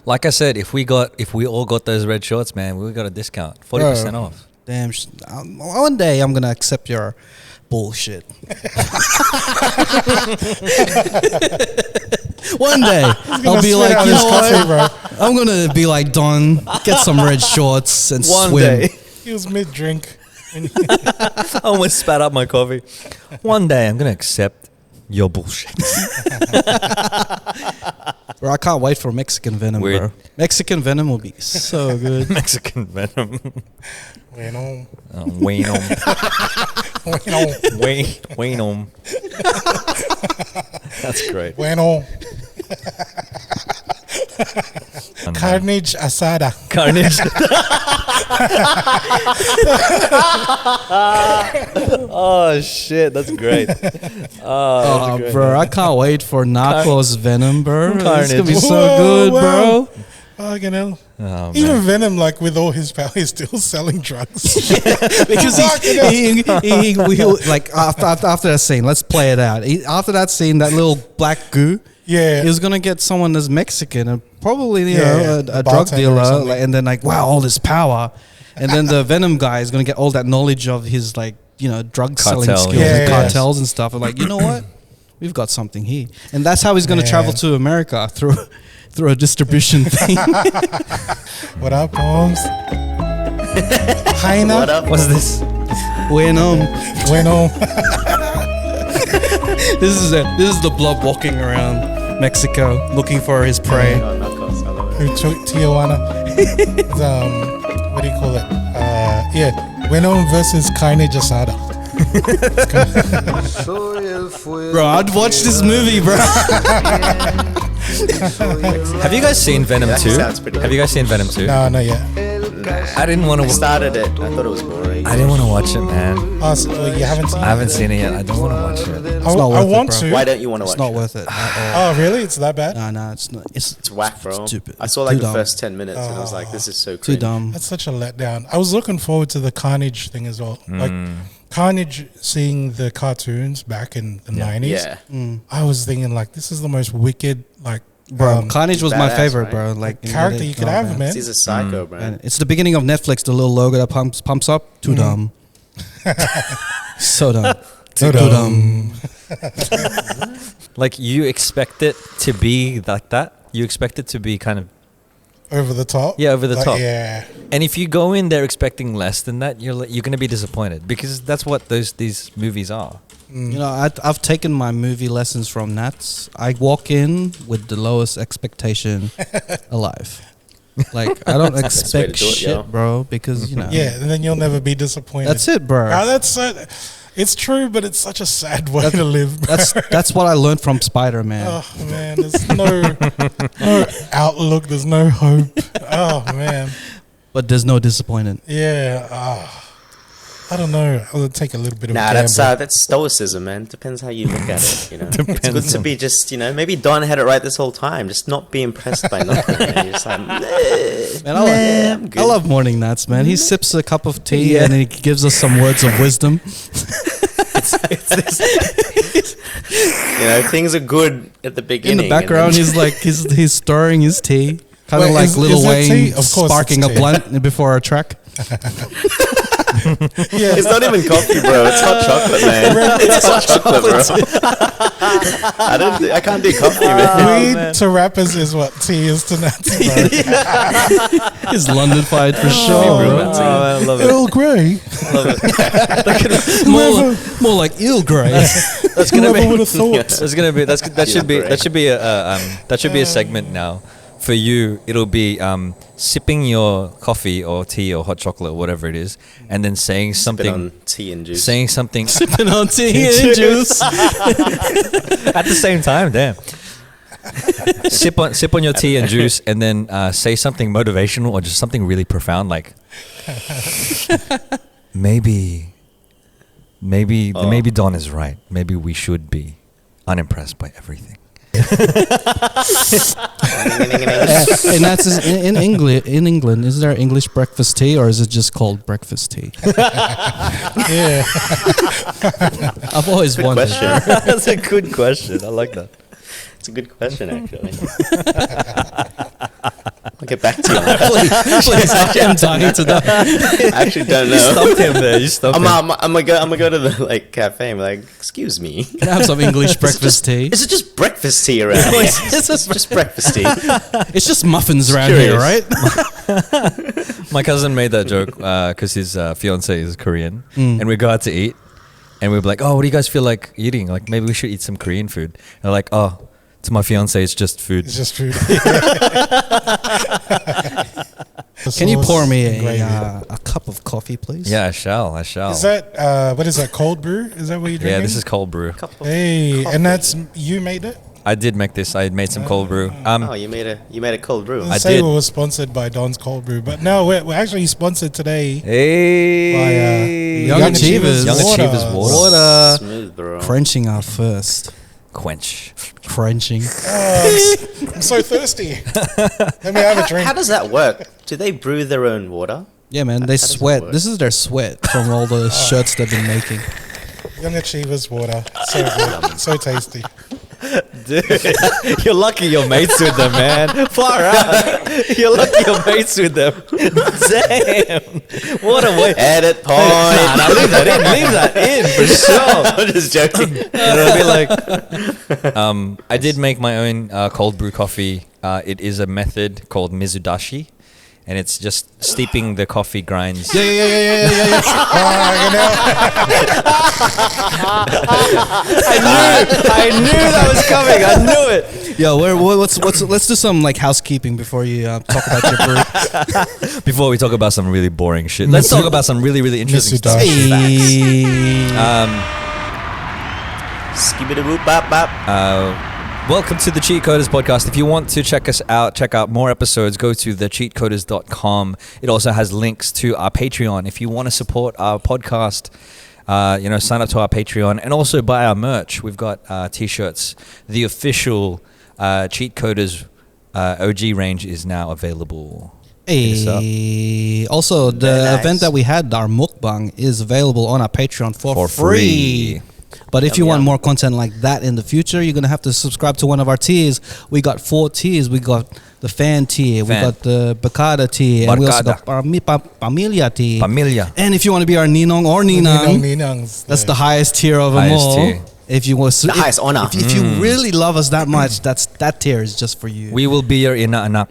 Like I said, if we all got those red shorts, man, we got a discount, 40% off. Damn. One day I'm gonna accept your bullshit. One day I'll be like, you know what, bro? I'm gonna be like Don, get some red shorts and One swim. day. He was mid-drink. I almost spat out my coffee. One day I'm gonna accept your bullshit. Bro, I can't wait for Mexican Venom, Weird. bro. Mexican Venom will be so good. Mexican Venom. Bueno. Bueno. Bueno. Bueno. That's great. Bueno. Carnage asada. Carnage. Oh shit, that's great. Oh, great, bro, I can't wait for Narcos Venom, bro. It's Carnage. gonna be so Whoa, good, wow. bro. Fucking hell. Oh, Even man. Venom, like with all his power, he's still selling drugs. Because he like after that scene, let's play it out. After that scene, that little black goo, Yeah. he was gonna get someone that's Mexican and probably Yeah, a the drug bartender or dealer, something. like, and then like wow, all this power, and then the Venom guy is gonna get all that knowledge of his like drug selling Cartel, skills yeah. and Yeah. cartels and stuff. And like, you know what, we've got something here, and that's how he's gonna Man. travel to America through a distribution thing. What up, Holmes? Jaina? What up? What's this? Bueno. Bueno. This is the blob walking around Mexico looking for his prey. Oh, Narcos. I love it. Who took Tijuana? It's, what do you call it? Yeah. Bueno versus Carnage asada. Bro, I'd watch this movie, bro. Have you guys seen Venom That 2? sounds pretty Have you guys seen Venom 2? No, not yet. I didn't want I to. started it. I thought it was boring. I didn't want to watch it, man. Oh, so, well, you haven't seen I haven't seen it yet. I don't want to watch it. I, not I worth it, want bro. to. Why don't you want to watch It's not it? worth it at all. Oh, really? It's that bad? No, it's not. It's whack, bro. Stupid. I saw like Too the dumb. first 10 minutes and I was like, this is so Too cringe. dumb. That's such a letdown. I was looking forward to the Carnage thing as well. Like Carnage, seeing the cartoons back in the 90s. Yeah. I was thinking like, this is the most wicked like Bro, Carnage was my badass, favorite, right? bro. Like character you could have, man. He's a psycho, bro. And it's the beginning of Netflix. The little logo that pumps up. Too dumb. So dumb. Too dumb. Like, you expect it to be like that? You expect it to be kind of, Over the top. yeah, over the Like, top. Yeah. And if you go in there expecting less than that, you're going to be disappointed, because that's what these movies are. You know, I've taken my movie lessons from Nats. I walk in with the lowest expectation alive. Like, I don't That's the way to expect do it, shit, yo. bro, because, Yeah, and then you'll never be disappointed. That's it, bro. That's so, it's true, but it's such a sad way to live. Bro. That's what I learned from Spider-Man. Oh man, there's no outlook. There's no hope. Oh man, But there's no disappointment. yeah. I don't know. I'll take a little bit of. Nah, a that's gamble. that's stoicism, man. Depends how you look at it. You know, it's good Depends to on- be just, maybe Don had it right this whole time. Just not be impressed by nothing. Man. You're just like, Man, I'm good. I love morning Nats, man. He sips a cup of tea and he gives us some words of wisdom. Things are good at the In beginning. the background, and then- he's like he's stirring his tea, kind Wait, of like is Lil that Wayne tea? Of course sparking it's a tea. blunt before a track. Yeah. It's not even coffee, bro. It's hot chocolate, man. It's hot chocolate, bro. I can't do coffee, man. Weed to rappers is what tea is to nuts, bro. He's London fired for Oh, sure, bro. man, I love it. Earl Grey. More like Earl Grey. That's gonna Whoever would be. have thought? That's gonna be. That should be. That should be a segment now. For you, it'll be sipping your coffee or tea or hot chocolate or whatever it is, and then saying Been something. on tea and juice. Saying something Sipping on tea and juice. at the same time. Damn. sip on your tea and juice, and then say something motivational or just something really profound, like maybe Don is right. Maybe we should be unimpressed by everything. And that's in England. In England, is there English breakfast tea or is it just called breakfast tea? Yeah. I've always Good wondered. question. That's a good question. I like that. It's a good question, actually. get back to you. Please, I'm dying to know. I actually don't You know. stumped him there. You stumped him. I'm gonna go to the like cafe and be like, excuse me. Can I have some English breakfast tea? Is it just breakfast tea around here? It's just breakfast tea. It's just muffins around Curious. here, right? My cousin made that joke because his fiance is Korean, and we go out to eat, and we'd be like, "Oh, what do you guys feel like eating? Like maybe we should eat some Korean food." And they're like, "Oh, to my fiance, it's just food." It's just food. Can you pour me Gravy. a cup of coffee, please? Yeah, I shall. Is that what is that? Cold brew? Is that what you're drinking? Yeah, this is cold brew. Hey, and that's you made it. I did make this. I made some cold brew. Oh, you made a cold brew. I I say did. we were sponsored by Don's Cold Brew, but no, we're actually sponsored today Hey, by Young Achievers. Young Achievers water. Water. Smooth, bro. Quenching our thirst. Quench. Crunching. I'm so thirsty. Let me have a drink. How does that work? Do they brew their own water? Yeah, man, they does it sweat. work? This is their sweat from all the shirts they've been making. Young Achievers water. So good. So tasty. Dude, you're lucky your mates with them, man. Far out. You're lucky your mates with them. Damn. What a way. Edit point. Nah, leave that in. Leave that in for sure. I'm just joking. It'll be like, I did make my own cold brew coffee. It is a method called mizudashi, and it's just steeping the coffee grinds. Yeah. I knew that was coming. I knew it. Yo, let's do some like housekeeping before you talk about your brew. Before we talk about some really boring shit, let's talk about some really, really interesting stuff. Hey. Skibidi-boop, bop, bop. Welcome to the Cheatcoders podcast. If you want to check us out, check out more episodes, go to thecheatcoders.com. It also has links to our Patreon. If you want to support our podcast, sign up to our Patreon and also buy our merch. We've got t-shirts. The official Cheatcoders OG range is now available. Hey. Also, the Very nice. event that we had, our mukbang, is available on our Patreon for free. But if you Yum, want yum. more content like that in the future, you're going to have to subscribe to one of our tiers. We got 4 tiers. We got the fan tier. We got the Bacada tier. And we also got Pamilya tier. Familia. And if you want to be our Ninong or Ninang, Ninangs. that's the highest tier of them Highest all. tier. If you want The highest honor. if you really love us that much, that tier is just for you. We will be your ina anak.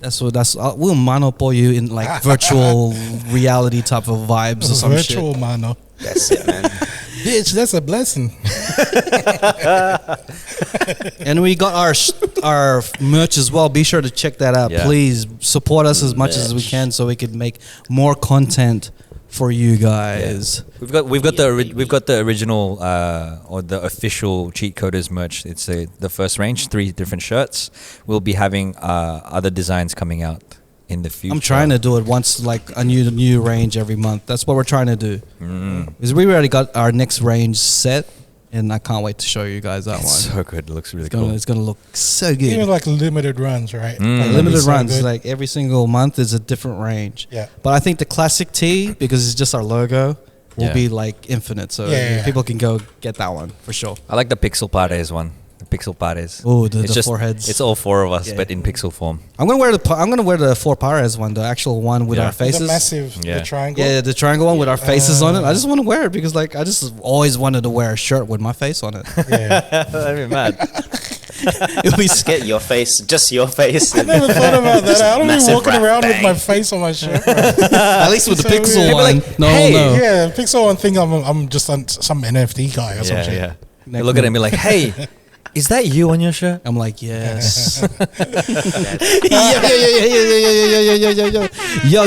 We'll manopo you in like virtual reality type of vibes or some virtual shit. mano. That's it, man. Bitch, that's a blessing. And we got our merch as well. Be sure to check that out. Yeah. Please support us as much as we can so we can make more content for you guys. We've got the original or the official Cheatcoders merch. It's the first range, 3 different shirts. We'll be having other designs coming out in the future. I'm trying to do it once, like a new range every month. That's what we're trying to do. Because we already got our next range set, and I can't wait to show you guys that one. So good. It looks really cool. It's gonna look so good. Even like limited runs, right? Like That'd limited be so runs, good. like every single month is a different range. Yeah. But I think the classic tee, because it's just our logo, will be like infinite. So Yeah. people can go get that one for sure. I like the Pixel Pares one. The Pixel Pares. Oh, the It's 4 heads. It's all 4 of us, Yeah. but in pixel form. I'm gonna wear the 4 Pares one, the actual one with Yeah. our faces. The massive, Yeah. the triangle. Yeah, the triangle one with our faces on it. I just want to wear it because like I just always wanted to wear a shirt with my face on it. Yeah. That'd be mad. It'll be Just get your face, just your face. I never thought about that. I don't be Massive walking rap around with bang. my face on my shirt. Bro. at least with the So pixel weird. one. Like, no, hey, no. Yeah, Pixel one thing. I'm just some NFT guy or some shit. Yeah. You look at it and be like, hey, is that you on your shirt? I'm like, yes. Yo.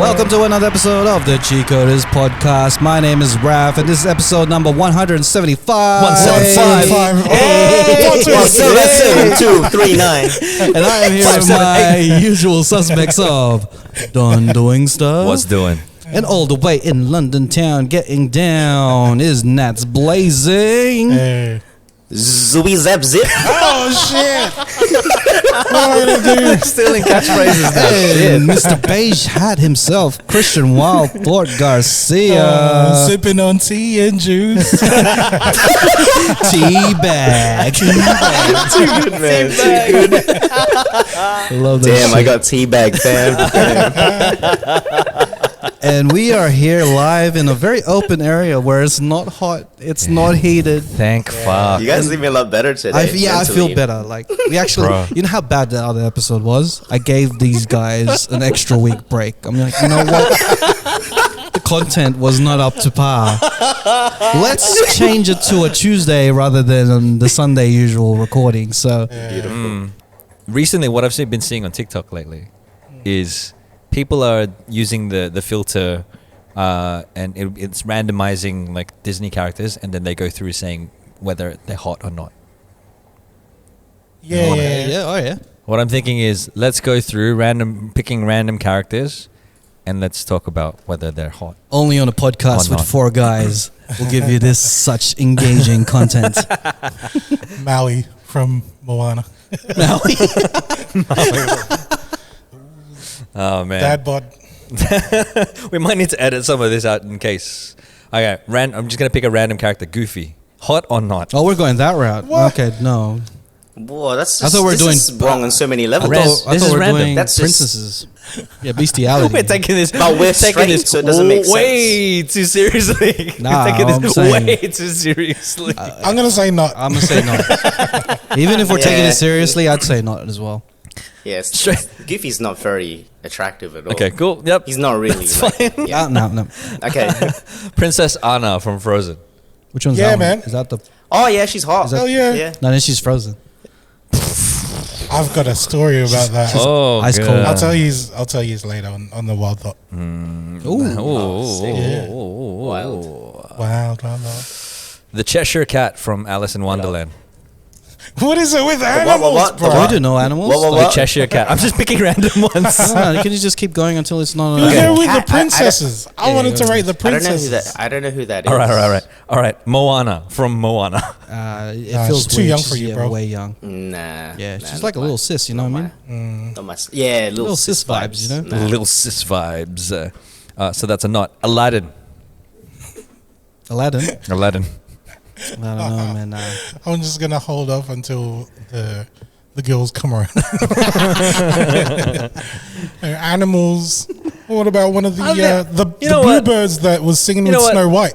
Welcome to another episode of the Cheatcoders podcast. My name is Raph, and this is episode number 175. 175. Hey. 7239. And I am here with my usual suspects of Don Doing Stuff. What's doing? And all the way in London town, getting down is Nats Blazing. Hey, Zooey Zap Zip. Oh shit! What am I gonna do? Stealing catchphrases now. Hey, Mr. Beige Hat himself, Christian Wild Thought Garcia. Sipping on tea and juice. Teabag. Too good, man. Too good. Love that Damn, shit. I got teabag, fam. And we are here live in a very open area where it's not hot, it's not heated. Thank fuck. You guys leave me a lot better today. I feel mentally. better. Like we actually, Bro. you know how bad the other episode was. I gave these guys an extra week break. I'm like, you know what? The content was not up to par. Let's change it to a Tuesday rather than the Sunday usual recording. So Beautiful. Recently, what I've been seeing on TikTok lately is people are using the filter and it's randomizing like Disney characters, and then they go through saying whether they're hot or not. Yeah. oh yeah. What I'm thinking is, let's go through picking random characters, and let's talk about whether they're hot. Only on a podcast Or with not. 4 guys will give you this such engaging content. Maui from Moana. Now, Oh man, Dad bod. we might need to edit some of this out in case. Okay, I'm just gonna pick a random character. Goofy, hot or not? oh, we're going that route. What? Okay, no. Whoa, that's I just, thought we were this doing- is wrong on so many levels. This I is thought we were random. doing That's just- princesses. Yeah, bestiality. We're taking this, But we're taking straight, this so it doesn't make sense. way too seriously. Nah, we're taking I'm this saying- way too seriously. I'm gonna say not. I'm gonna say no. Even if we're taking Yeah. it seriously, I'd say not as well. Yes, Straight- Goofy's not very attractive at all. Okay, cool. Yep. He's not really. That's like, fine. yeah. No. Okay. Princess Anna from Frozen. Which one's Yeah, that man. one? Is that the? Oh yeah, she's hot. Hell yeah. Yeah. No, then she's frozen. I've got a story about that. Oh, ice good. cold. I'll tell you later on the Wild Thought. Wild Thought. The Cheshire Cat from Alice in Wonderland. What is it with animals, what? bro? Do we do no animals? What? The Cheshire Cat. I'm just picking random ones. No, can you just keep going until it's not? You Okay. go with I- the princesses. I wanted to rate the I don't know who princesses. that. I don't know who that is. All right. Moana from Moana. It Nah, feels she's too weird. young She's, for you, yeah, bro. Way young. Nah. Yeah, nah, she's not like a little my- sis. You know what I mean? Not my. Yeah, little sis vibes, you know? Nah. Little sis vibes. So that's a not. Aladdin. Aladdin. Aladdin. I don't know, man. I'm just gonna hold off until the girls come around. Animals. What about one of the you know what? bluebirds that was singing You know with what? Snow White?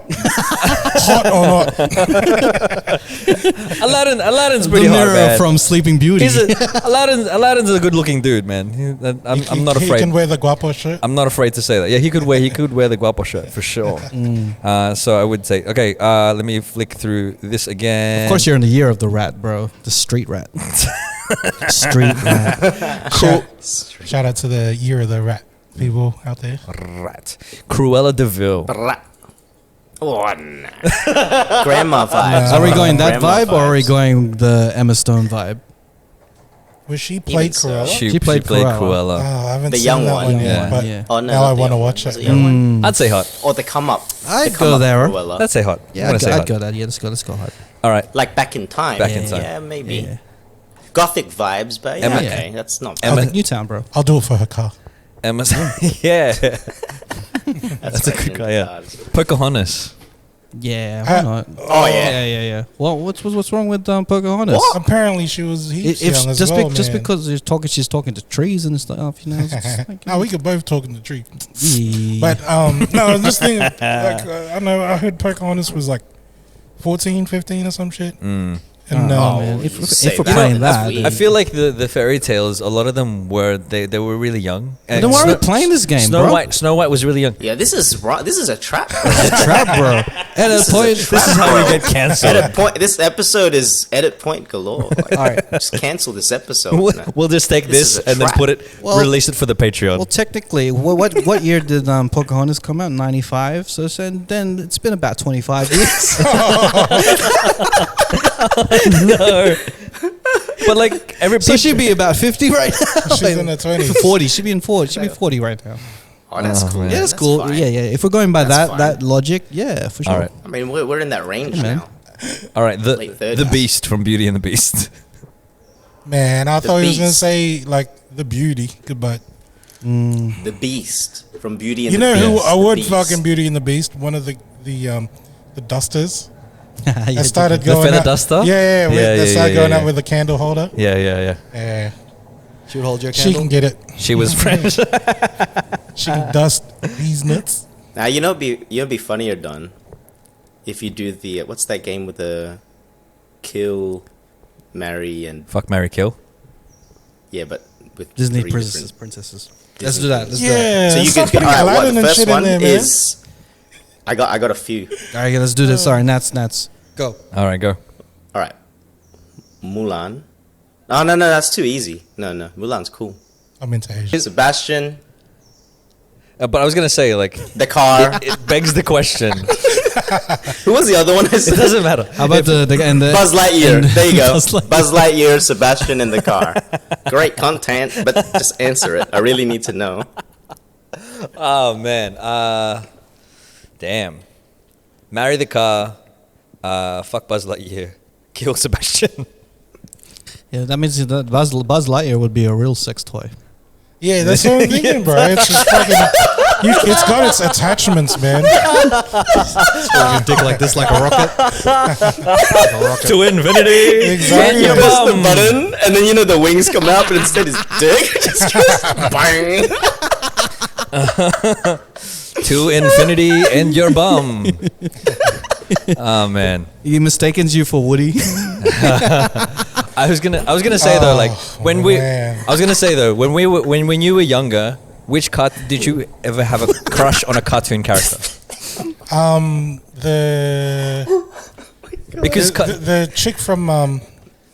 Hot or not? Aladdin's The pretty hot, mirror man. from Sleeping Beauty. Aladdin's a good-looking dude, man. I'm not He can afraid. wear the guapo shirt. I'm not afraid to say that. Yeah, he could wear the guapo shirt for sure. So I would say, okay, let me flick through this again. Of course, you're in the year of the rat, bro. The street rat. Street rat. Shout out to the Year of the Rat people out there. Rat. Cruella de Vil. Oh, nah. Grandma vibes. Are we going that Grandma vibe or are we vibes. going the Emma Stone vibe? Was she played so. Cruella? She played Cruella. Cruella. Oh, I haven't The seen young that one. one Yeah. yet, but Yeah. Oh, no, now not I the want to young watch one. Was it. it young one? I'd say hot. Or the come up. I'd The come go up there. Cruella. I'd say hot. Yeah, I'm gonna say I'd hot. go that. Yeah, let's go hard. All right. Like back in time. Back in time. Yeah, maybe. Yeah. Gothic vibes, but yeah, Emma- okay, that's not Emma- bad. Newtown, bro. I'll do it for her car. Emma's. Yeah. That's a good guy, yeah. Pocahontas. Yeah, why not? Oh, yeah. Yeah. Well, what's wrong with Pocahontas? Apparently, she was heaps If young as just well, just man. because she's talking to trees and stuff, you know. It's just like, No, we could both talk in the tree. yeah. But no, I'm just thinking. Like, I know I heard Pocahontas was like 14, 15 or some shit. And Oh, man. If say we're that. playing That's that, weird. I feel like the fairy tales, a lot of them were they were really young. then why are we playing this game, Snow bro? Snow White was really young. Yeah, this is right. This is a trap. Trap, bro. At a This is a point, trap. This is how we get cancelled. Edit point. This episode is edit point galore. Like, All right. just cancel this episode. We'll just take This this is a and then trap. put it, Well- release it for the Patreon. well, technically, what year did Pocahontas come out? 95. So then it's been about 25 years. No. But like So she'd be about 50 right now. she's in her 20s. 40. She'd be in 40. She'd be 40 right now. Oh, that's cool. Yeah, that's cool. fine. Yeah. If we're going by That's fine. that logic, yeah, for sure. all right. I mean, we're in that range Yeah, man. now. All right, Late the 30s. Beast from Beauty and the Beast. Man, I thought he was gonna Beast. say like the beauty, but The Beast from Beauty and you the know Beast. who I The would Beast. fucking Beauty and the Beast? One of the dusters. Yeah, That started The going feather out- duster? Yeah, Yeah, they yeah, started yeah, going yeah. out with the candle holder. Yeah, yeah, yeah. Yeah, she would hold your she candle. can get it. She was French. She can dust these nuts. Now you'd be funnier, Don, if you do the what's that game with the kill, marry, and Fuck, marry, kill. yeah, but with Disney three princesses. different- Let's do that. Let's do that. Yeah, So you stop could putting all right, well, Aladdin the and first shit in one there, man. is I got a few. All right, let's do this. Sorry, Nats. Go. All right, go. All right, Mulan. Oh no, that's too easy. No, Mulan's cool. I'm into Asia. Sebastian, But I was gonna say, like, the car. it begs the question. Who was the other one? I It said? doesn't matter. How about the Buzz Lightyear. There you go. Buzz Lightyear. Buzz Lightyear, Sebastian in the car. Great content, but just answer it. I really need to know. Oh man. Damn. Marry the car. Fuck Buzz Lightyear. Kill Sebastian. Yeah, that means that Buzz Lightyear would be a real sex toy. Yeah, that's what I'm thinking, bro. It's just fucking. It's got its attachments, man. Your dick like this, like a rocket. To infinity. Exactly. and your Press the bum. button, and then the wings come out, but instead his dick just goes bang. To infinity and your bum. Oh man. He mistakens you for Woody. I was gonna say though, like when man. I was gonna say though, when you were younger, which did you ever have a crush on a cartoon character? The Because the chick from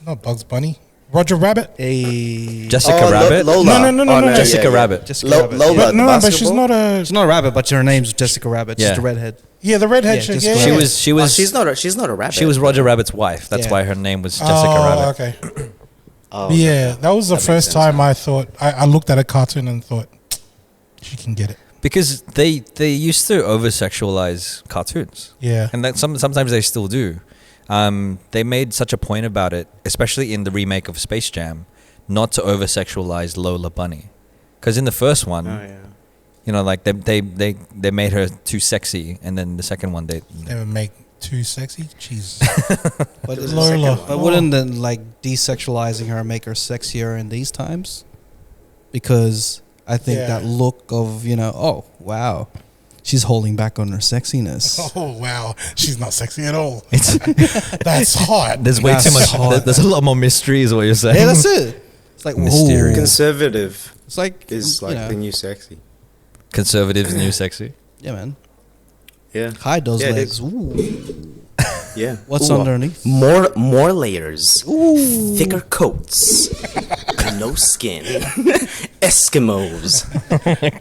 not Bugs Bunny, Roger Rabbit. Jessica Rabbit. No, Lola. no, Jessica Rabbit. Jessica Rabbit. Lola, But the no, but she's basketball? not a. She's not a rabbit, but her name's Jessica Rabbit. She's Yeah. the redhead. Yeah, the redhead Yeah, chick. Jessica Yeah, Rabbit. She was She's not a rabbit. she was Roger Rabbit's wife. That's Yeah. why her name was Jessica Rabbit. Okay. Oh, Yeah, that was the That makes first sense, time I thought I looked at a cartoon and thought she can get it. Because they used to over sexualize cartoons. Yeah. And that sometimes they still do. They made such a point about it, especially in the remake of Space Jam, not to over sexualize Lola Bunny. Because in the first one, Oh, yeah. you know, like they made her too sexy, and then the second one they Never make too sexy. Jesus. But, There's a Lola. second one. but wouldn't then like desexualizing her make her sexier in these times? Because I think Yeah. that look of, oh wow, she's holding back on her sexiness. Oh wow, she's not sexy at all. it's That's hot. there's way too That's much. hot. There's a lot more mystery, is what you're saying. Yeah, that's it. It's like Mysterious. whoa. Conservative It's like is like the new sexy. Conservatives, new sexy. yeah, man. Yeah. Hide those Yeah, it legs. is. Ooh. Yeah. What's Ooh, underneath? More layers. Thicker coats. No skin. Eskimos.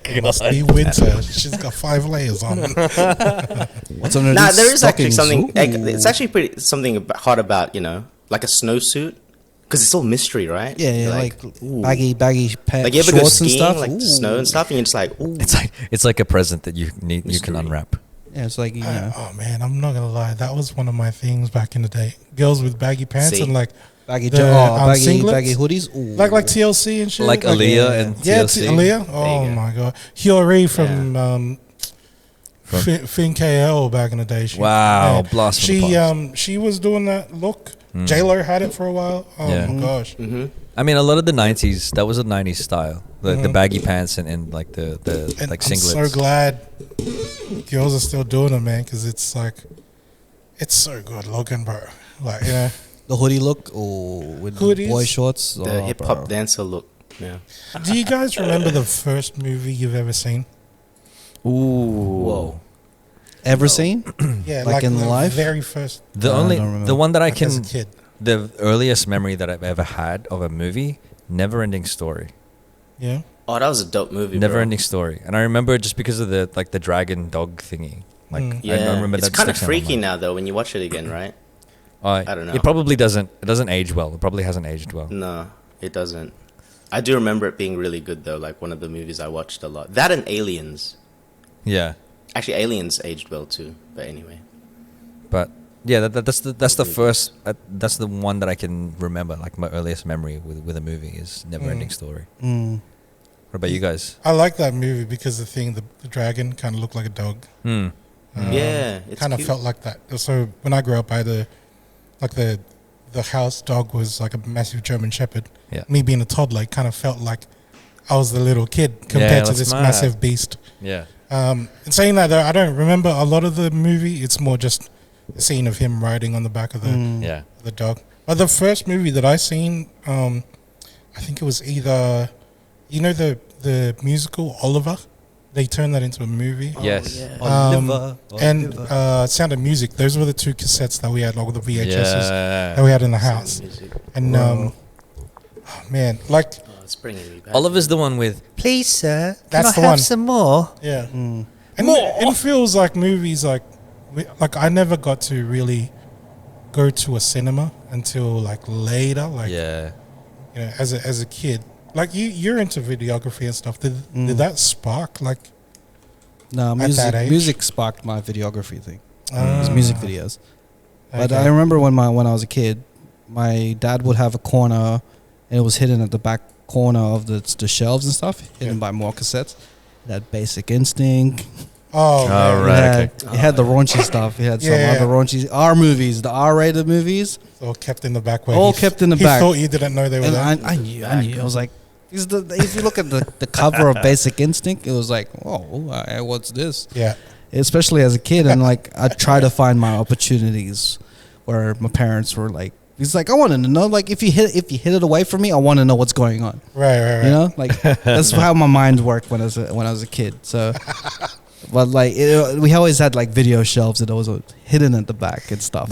It must be winter. She's got 5 layers on. What's underneath? Nah, there is actually stockings? something. Ooh. It's actually something hot about like a snowsuit, because it's all mystery, right? Yeah, like ooh. baggy pants, Like you ever go shorts and skiing, stuff. like the Ooh. snow and stuff, and you're just like, ooh. It's like a present that you can Mystery. unwrap. Yeah, it's like Oh man, I'm not gonna lie. That was one of my things back in the day. Girls with baggy pants See? and like baggy, the, singlets? baggy hoodies. Ooh. like TLC and shit. Like Aaliyah and yeah, TLC. Aaliyah. you Oh go. my god, Hillary from Fin KL back in the day. Wow, blast from the past. She was doing that look. J-Lo had it for a while. Oh Yeah. my gosh. Mm-hmm. I mean, a lot of the '90s, that was a '90s style. The baggy pants and like the And like I'm singlets. so glad girls are still doing it, man, because it's like, it's so good looking, bro. Like, the hoodie look. Oh, with the Hoodies. boy shorts. The Oh, hip bro. hop dancer look. Yeah. do you guys remember the first movie you've ever seen? Ooh. Whoa. Ever seen? Yeah, Like in the life? very first. The I only don't remember. the one that I Like, as can a kid. the earliest memory that I've ever had of a movie, Never Ending Story. Yeah. Oh, that was a dope movie. Never bro. Ending Story, and I remember it just because of the dragon dog thingy. Like Mm. I remember it's that kind of sticks in my freaky mind. now though when you watch it again, right? I don't know. It probably doesn't. It doesn't age well. It probably hasn't aged well. No, it doesn't. I do remember it being really good though. Like one of the movies I watched a lot. That and Aliens. Yeah, Actually, Aliens aged well too. But anyway. but Yeah, that's the first. That's the one that I can remember. Like my earliest memory with a movie is Never Ending Story. Mm. What about you guys? I like that movie because the dragon kind of looked like a dog. Yeah, it's Kind of cute. felt like that. So when I grew up, I had the house dog was like a massive German Shepherd. Yeah. Me being a toddler, it kind of felt like I was the little kid compared to that's this mad. massive beast. Yeah. And saying that though, I don't remember a lot of the movie. It's more just a scene of him riding on the back of Yeah. the dog. But the first movie that I seen, I think it was either, the musical Oliver. They turned that into a movie. Yes. Oliver, And Oliver. Sound of Music. Those were the two cassettes that we had, like the VHSs that Yeah. we had in the house. Music. And oh, man, like Oh, it's bringing me back. Oliver's the one with. Please, sir. That's the one. some more? yeah, and it feels like movies like I never got to really go to a cinema until like later, like Yeah. as a kid. Like you're into videography and stuff. Did that spark like? No, at that age? music sparked my videography thing. It was Ah, music videos. But okay. I remember when I was a kid, my dad would have a corner, and it was hidden at the back corner of the shelves and stuff, hidden Yeah. by more cassettes. It had Basic Instinct. Oh, man. right. It had the raunchy stuff. It had some Yeah. other raunchy R movies, the R-rated movies. All kept in the back. Where All he kept in the he back. thought you didn't know they were And there. I knew. I was like, if you look at the cover of Basic Instinct, it was like, oh, what's this? Yeah. Especially as a kid, and like I try to find my opportunities where my parents were like, he's like, I want to know, like if you hit it away from me, I want to know what's going on. Right. You know, like that's how my mind worked when I was a kid. So, but like we always had like video shelves that was hidden at the back and stuff.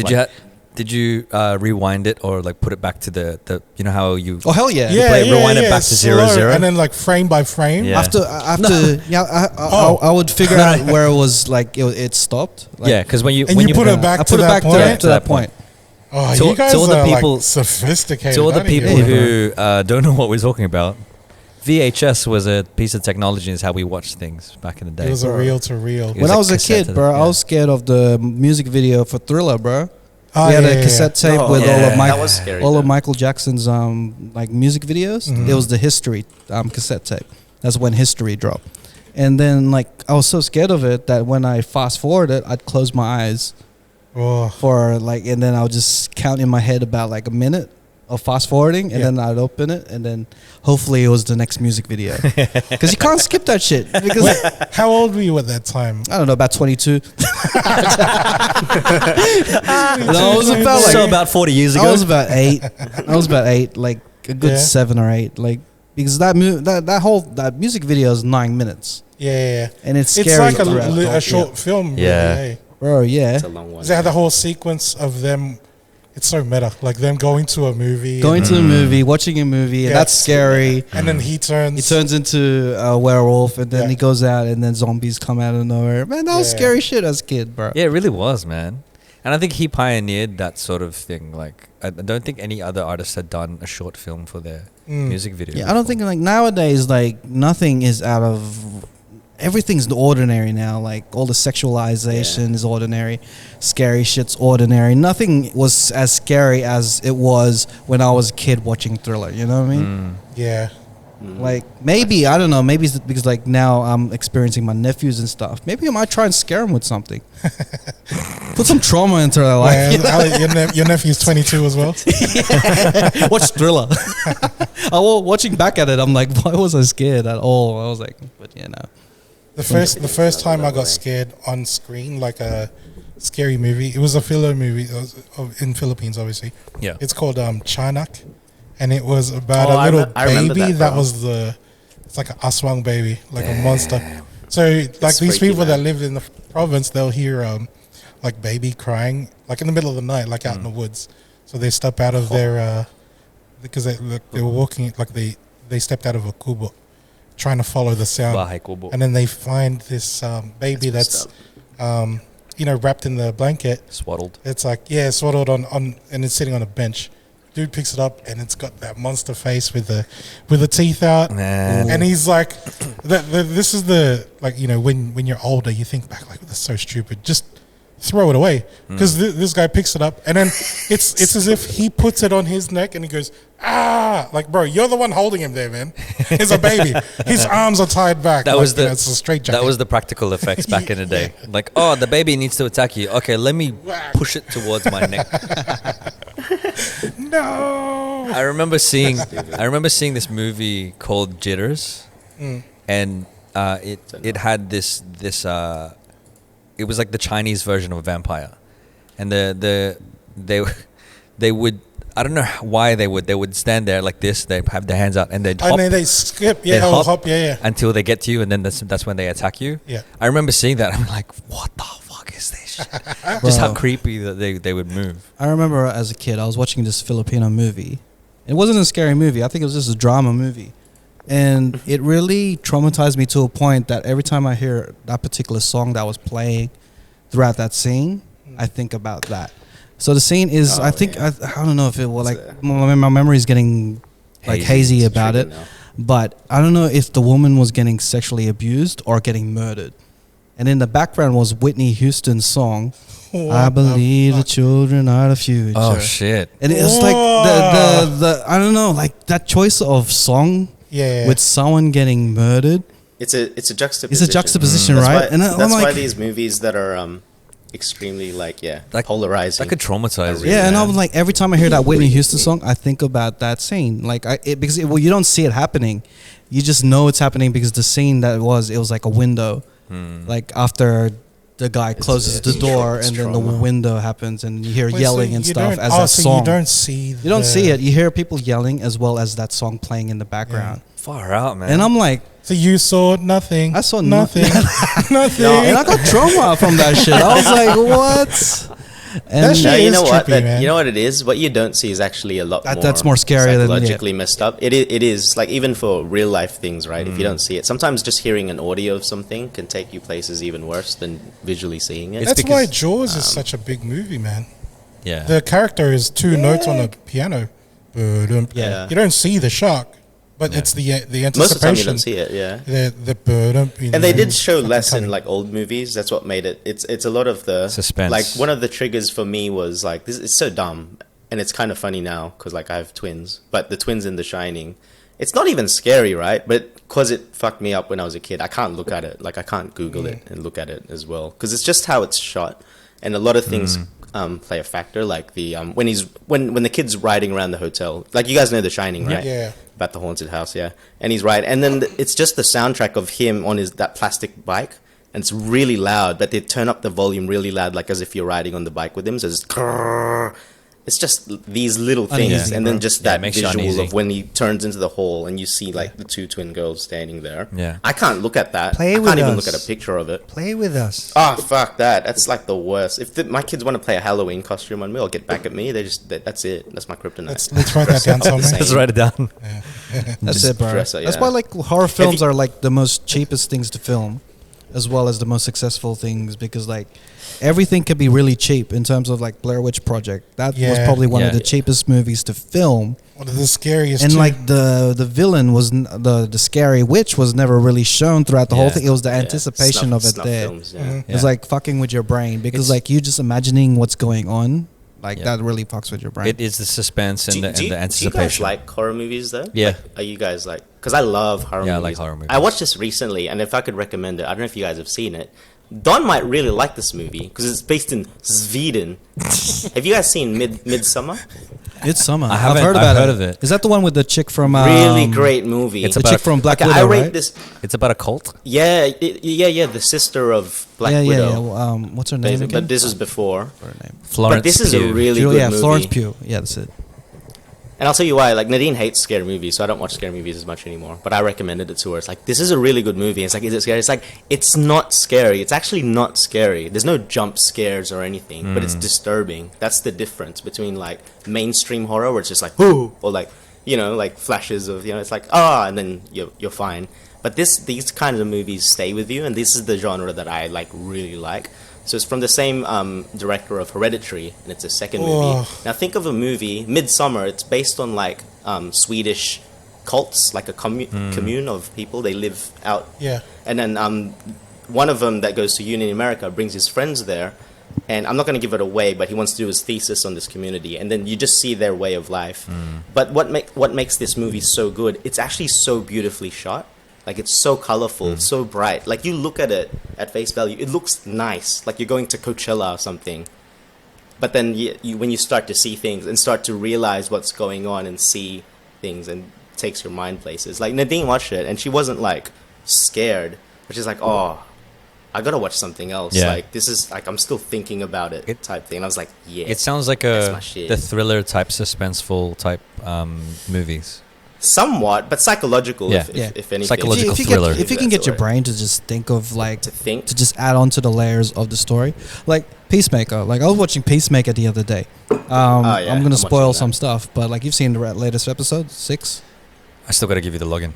Did you rewind it or like put it back to the you know how you Oh hell yeah! rewind it back to slow, 0, 0? and then like frame by frame. Yeah. After I would figure out where it was like it stopped. Like, Yeah, because when you put it back I to put it that back point. to that point. Oh, To- you guys to all the are people- like sophisticated. to all the aren't you? people who don't know what we're talking about, VHS was a piece of technology. Is how we watched things back in the day. It was a reel to reel. It When was I a was a cassette kid, to bro, the- I was scared of the music video for Thriller, bro. Oh, We had yeah, a yeah, cassette tape Oh, with yeah, all of that was scary, all of though. Michael Jackson's like music videos. Mhm. It was the History cassette tape. That's when History dropped. And then like I was so scared of it that when I fast forwarded, I'd close my eyes Oh, for like, and then I would just count in my head about like a minute of fast forwarding, and Yeah. then I'd open it, and then hopefully it was the next music video because you can't skip that shit. Because wait, how old were you at that time? I don't know, about 22. No, it was about like so about 40 years ago. I was about 8. I was about 8, like a good Yeah. 7 or 8, like because that music video is 9 minutes, Yeah. and it's It's scary. like throughout. a short film. Yeah. Really, hey. Bro, yeah. It's a long one. They had the whole sequence of them. It's so meta, like them going to a movie, Going to the movie, watching a movie, and Yeah. that's scary. and then he turns. He turns into a werewolf, and then Yeah. he goes out, and then zombies come out of nowhere. Man, that was Yeah. scary shit as a kid, bro. Yeah, it really was, man. And I think he pioneered that sort of thing. Like, I don't think any other artist had done a short film for their music video. Yeah, I don't think like nowadays, like nothing is out of. Everything's ordinary now. Like all the sexualization is ordinary, scary shit's ordinary. Nothing was as scary as it was when I was a kid watching Thriller. You know what I mean? Yeah. Like maybe I don't know. Maybe it's because like now I'm experiencing my nephews and stuff. Maybe I might try and scare them with something. Put some trauma into their life. Man, your nephew's 22 as well. Watch Thriller. Watching back at it, I'm like, why was I scared at all? I was like, but you know. The first time I got scared on screen, like a scary movie, it was a Philo movie. It was in Philippines, obviously. Yeah. It's called Chanak, and it was about Oh, a little I remember baby that, that bro. was it's like an aswang baby, like a monster. So like these freaky, people man. that live in the province, they'll hear like baby crying, like in the middle of the night, like out in the woods. So they step out of their because they were walking, like they stepped out of a kubo, trying to follow the sound. Bahay kubo. And then they find this baby that's wrapped in the blanket. Swaddled. It's like, swaddled on and it's sitting on a bench. Dude picks it up and it's got that monster face with the teeth out. Man. And he's like, this is the, like, when you're older, you think back like, that's so stupid. Just throw it away because this guy picks it up and then it's as if he puts it on his neck and he goes, like, bro, you're the one holding him there, man. He's a baby. His arms are tied back. That was it's a straight jacket. That was the practical effects back in the day. Like, oh, the baby needs to attack you. Okay, let me push it towards my neck. No. I remember seeing this movie called Jitters, and it had this it was like the Chinese version of a vampire, and they would, I don't know why they would stand there like this. They have their hands out and they'd hop. And then they skip, they'd hop, yeah. until they get to you, and then that's when they attack you. Yeah. I remember seeing that. I'm like, what the fuck is this shit? Just how creepy that they would move. I remember as a kid, I was watching this Filipino movie. It wasn't a scary movie. I think it was just a drama movie. And it really traumatized me to a point that every time I hear that particular song that was playing throughout that scene, I think about that. So the scene is, I don't know if it was like, my memory is getting like hazy about it. But I don't know if the woman was getting sexually abused or getting murdered. And in the background was Whitney Houston's song, I believe the children are the future. Oh shit! And it was like the I don't know, like that choice of song with someone getting murdered. It's a juxtaposition. It's a juxtaposition, right? And that's why these movies that are extremely polarizing. That could traumatize you. Yeah, and I was like, every time I hear that Whitney Houston song, I think about that scene. Like, because you don't see it happening, you just know it's happening because the scene it was like a window. Like after the guy closes the door and then the window happens and you hear yelling and stuff as that song. You don't see it. You hear people yelling as well as that song playing in the background. Far out, man. And I'm like, so you saw nothing. I saw nothing. Nothing. And I got trauma from that shit. I was like, what? And you know what? You know what it is? What you don't see is actually a lot more. That's more scary than psychologically messed up. It is like even for real life things, right? If you don't see it, sometimes just hearing an audio of something can take you places even worse than visually seeing it. That's why Jaws is such a big movie, man. Yeah. The character is two notes on a piano. Yeah. You don't see the shark. But it's the anticipation. Most of the time you don't see it, yeah. And they did show less in like old movies. That's what made it. It's a lot of the suspense. Like one of the triggers for me was like this. It's so dumb, and it's kind of funny now because like I have twins. But the twins in The Shining, it's not even scary, right? But because it fucked me up when I was a kid, I can't look at it. Like I can't Google it and look at it as well because it's just how it's shot, and a lot of things play a factor. Like the when the kid's riding around the hotel. Like you guys know The Shining, right? Yeah. About the haunted house, yeah. And he's right. And then it's just the soundtrack of him on that plastic bike. And it's really loud, but they turn up the volume really loud, like as if you're riding on the bike with him. So it's just these little things. Uneasy, and then just that visual uneasy. of when he turns into the hall and you see like the two twin girls standing there. Yeah. I can't look at that. I can't even look at a picture of it. Play with us. Oh, fuck that. That's like the worst. If my kids want to play a Halloween costume on me or get back at me, that's it. That's my kryptonite. Let's write that down somewhere. Let's write it down. That's it, bro. Dress it, That's yeah. why like horror films are like the most cheapest things to film, as well as the most successful things, because like everything could be really cheap in terms of like Blair Witch Project. That was probably one of the cheapest movies to film. One of the scariest. And too. like the villain was the scary witch was never really shown throughout the whole thing. It was the anticipation of it there. Films, It's like fucking with your brain because like you just imagining what's going on. Like that really fucks with your brain. It is the suspense and the anticipation. Do you guys like horror movies though? Yeah. Like, are you guys like? Because I love horror movies. Yeah, I like horror movies. I watched this recently, and if I could recommend it, I don't know if you guys have seen it. Don might really like this movie because it's based in Sweden. Have you guys seen Midsummer? It's summer. I haven't. I've heard I've about heard it. of it. Is that the one with the chick from? Really great movie. It's the about chick from Black Widow, I rate right? this. It's about a cult. Yeah, the sister of Black Widow. Yeah. What's her name again? But this was before. What's her name? Florence But this is Pugh. a really good movie. Florence Pugh. Yeah, that's it. And I'll tell you why. Like Nadine hates scary movies, so I don't watch scary movies as much anymore. But I recommended it to her. It's like, this is a really good movie. It's like, is it scary? It's like, it's not scary. It's actually not scary. There's no jump scares or anything, but it's disturbing. That's the difference between like mainstream horror, where it's just like, ooh, or like, you know, like flashes of, you know, it's like, and then you're fine. But these kinds of movies stay with you, and this is the genre that I like really like. So it's from the same director of Hereditary, and it's a second movie. Now think of a movie, Midsummer. It's based on like Swedish cults, like a commune of people. They live out. Yeah. And then one of them that goes to uni in America brings his friends there, and I'm not going to give it away, but he wants to do his thesis on this community, and then you just see their way of life. But what makes this movie so good? It's actually so beautifully shot. Like, it's so colorful, so bright. Like, you look at it at face value, it looks nice. Like you're going to Coachella or something. But then when you start to see things and start to realize what's going on and see things, and takes your mind places. Like, Nadine watched it and she wasn't like scared, but she's like, oh, I gotta watch something else. Yeah. Like, this is like, I'm still thinking about it type thing. And I was like, yeah. It sounds like that's my shit. the thriller type, suspenseful type movies. Somewhat, but psychological, Yeah. if anything. Psychological if you thriller. If you can get your brain to just think of like To just add on to the layers of the story, like Peacemaker. Like I was watching Peacemaker the other day. I'm gonna I'm spoil watching some stuff, but like you've seen the latest episode 6. I still got to give you the login.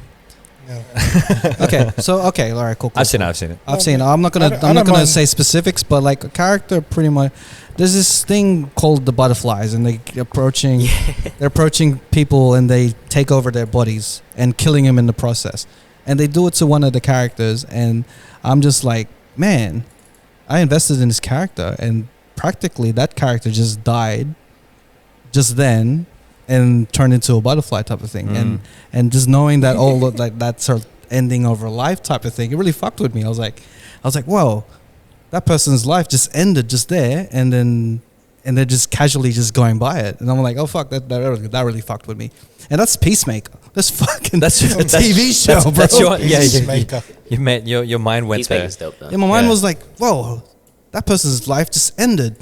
Yeah. Okay, all right, cool. I've seen it. I've seen it. I'm not I gonna don't mind. say specifics, but like a character, pretty much. There's this thing called the butterflies, and they're approaching people, and they take over their bodies and killing them in the process. And they do it to one of the characters, and I'm just like, man, I invested in this character, and practically that character just died, just then, and turned into a butterfly type of thing. And just knowing that that sort of ending over life type of thing, it really fucked with me. I was like, whoa. That person's life just ended just there, and they're just casually just going by it, and I'm like, oh fuck, that really fucked with me. And that's Peacemaker. That's a TV show, bro. That's Peacemaker. your mind went there. Peacemaker's dope, though. Yeah, my mind was like, whoa, that person's life just ended.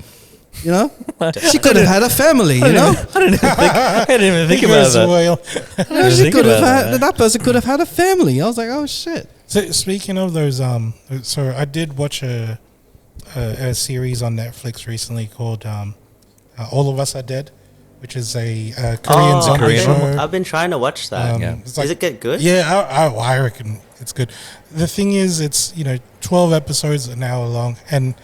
You know, she could have had a family. You know, I didn't even think about that. Well, she could have had that person could have had a family. I was like, oh shit. so speaking of those, so I did watch a series on Netflix recently called All of Us Are Dead, which is a Korean zombie Korean show. I've been trying to watch that. It's Does it get good? Yeah, I reckon it's good. The thing is, it's 12 episodes an hour long, and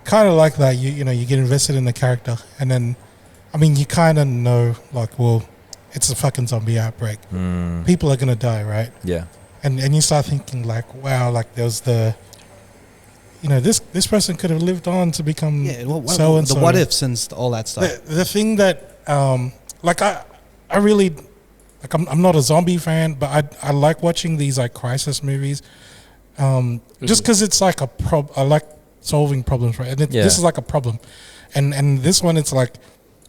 kind of like that, you get invested in the character, and then, I mean, you kind of know, like, well, it's a fucking zombie outbreak. People are gonna die, right? Yeah. And you start thinking like, wow, like there was this person could have lived on to become so and so. The what ifs and all that stuff. The thing that like I really like, I'm not a zombie fan, but I like watching these like crisis movies, just because it's like I like solving problems, right? And this is like a problem, and this one, it's like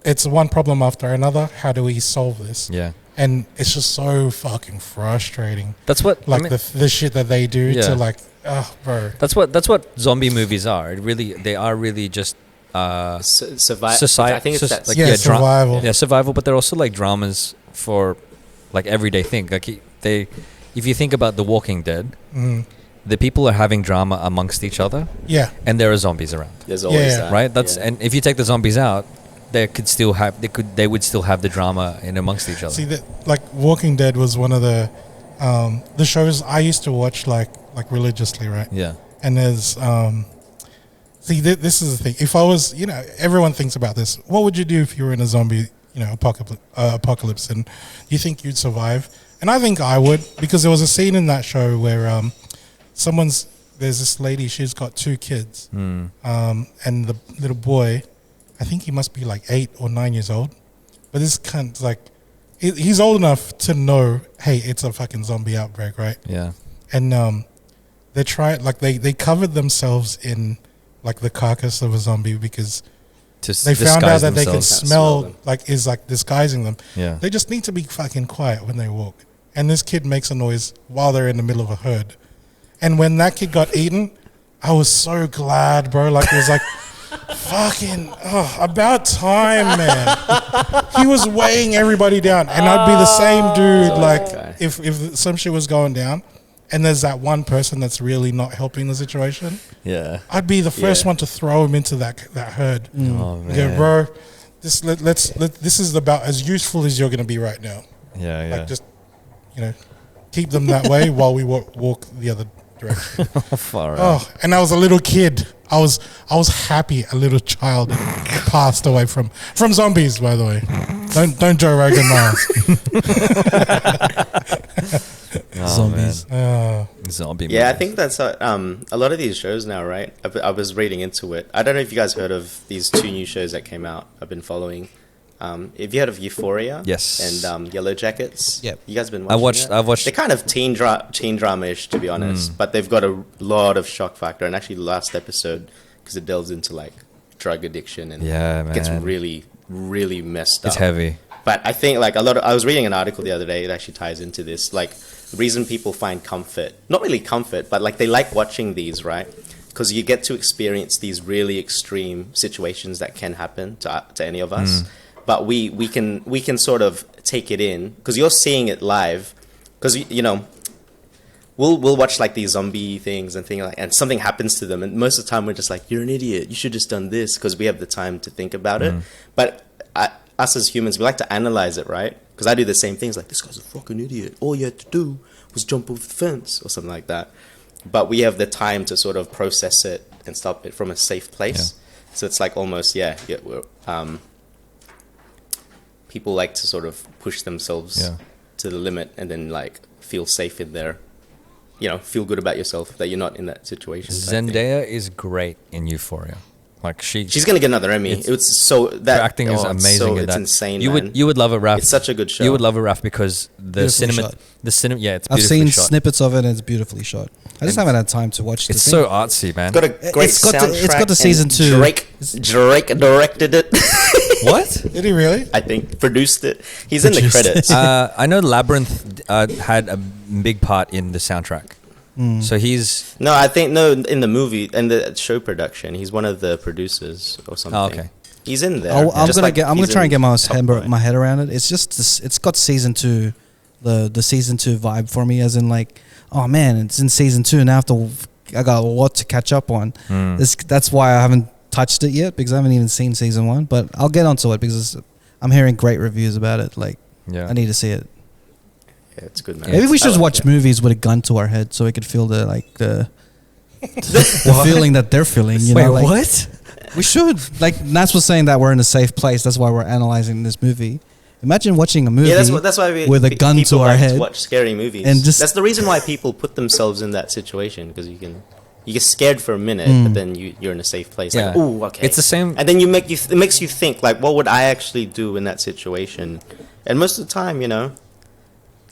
it's one problem after another. How do we solve this? Yeah. And it's just so fucking frustrating. That's what Like the shit that they do to like, bro. That's what zombie movies are. They are really just Society. I think it's that. Like, survival. Survival. But they're also like dramas for like everyday thing. Like if you think about The Walking Dead, the people are having drama amongst each other. Yeah. And there are zombies around. There's always that. Right. And if you take the zombies out, they would still have the drama in amongst each other. See that, like Walking Dead was one of the shows I used to watch like religiously, right? Yeah. And there's this is the thing. If I was, everyone thinks about this. What would you do if you were in a zombie, apocalypse, and you think you'd survive? And I think I would, because there was a scene in that show where there's this lady, she's got 2 kids, and the little boy, I think he must be like 8 or 9 years old, but this cunt's like, he's old enough to know, hey, it's a fucking zombie outbreak, right? Yeah. And they covered themselves in like the carcass of a zombie because they found out that they can smell is disguising them. Yeah. They just need to be fucking quiet when they walk. And this kid makes a noise while they're in the middle of a herd. And when that kid got eaten, I was so glad, bro. Like, it was like, fucking, about time, man. He was weighing everybody down. And I'd be the same dude, like, if some shit was going down and there's that one person that's really not helping the situation, I'd be the first one to throw him into that herd. Oh, man. Go, bro, this is about as useful as you're going to be right now. Yeah, yeah. Like, just, keep them that way while we walk the other direction. Far out. And I was a little kid. I was happy a little child passed away from zombies, by the way. Don't Joe Rogan Miles. Zombies. zombie Yeah, I movies. think that's a lot of these shows now, right? I was reading into it. I don't know if you guys heard of these two new shows that came out. I've been following. If you heard of Euphoria, Yes. and Yellow Jackets, Yep. you guys been I watching? I've watched. They're kind of teen drama-ish, to be honest, but they've got a lot of shock factor. And actually, the last episode, because it delves into like drug addiction and Yeah, gets man. really, really messed up. It's heavy. But I think like I was reading an article the other day. It actually ties into this. Like the reason people find comfort, not really comfort, but like they like watching these, right? Because you get to experience these really extreme situations that can happen to any of us. But we can sort of take it in because you're seeing it live. Because you know, we'll watch like these zombie things and things like, and something happens to them, and most of the time we're just like, you're an idiot. You should just done this because we have the time to think about it. But us as humans, we like to analyze it, right? Because I do the same things, like this guy's a fucking idiot. All you had to do was jump over the fence or something like that. But we have the time to sort of process it and stop it from a safe place. Yeah. So it's like almost, people like to sort of push themselves to the limit and then like feel safe in there. You know, feel good about yourself that you're not in that situation. Zendaya is great in Euphoria. Like she's gonna get another Emmy. It's so that her acting is amazing. It's insane. You would love it, Raph. It's such a good show. You would love it, Raph, because Beautifully shot. Yeah, it's I've beautifully seen shot. snippets of it and it's beautifully shot. I just haven't had time to watch the It's thing. so artsy, man. It's got a great soundtrack. It's got the season and 2. Drake directed it. What? Did he really? I think produced it. He's in the Produced it. credits. I know Labyrinth had a big part in the soundtrack. So he's No, I think in the movie and the show production, he's one of the producers or something. Oh, okay. He's in there. I'm Just gonna like I'm gonna he's try and in get Top Boy. my head around it. It's just it's got season 2, the season 2 vibe for me, as in like, oh man, it's in season 2 and I got a lot to catch up on. That's why I haven't touched it yet, because I haven't even seen season 1. But I'll get onto it because I'm hearing great reviews about it. Like, I need to see it. Yeah, it's good, man. Maybe we I should like watch it. movies with a gun to our head so we could feel the feeling that they're feeling. You know, like, what? we should. Like Nats was saying that we're in a safe place. That's why we're analyzing this movie. Imagine watching a movie. Yeah, that's why with a gun people to our like head. to watch scary movies. And just- that's the reason why people put themselves in that situation, because you get scared for a minute, but then you're in a safe place. Like, Yeah. ooh, okay. It's the same. And then it makes you think like, what would I actually do in that situation? And most of the time, you know,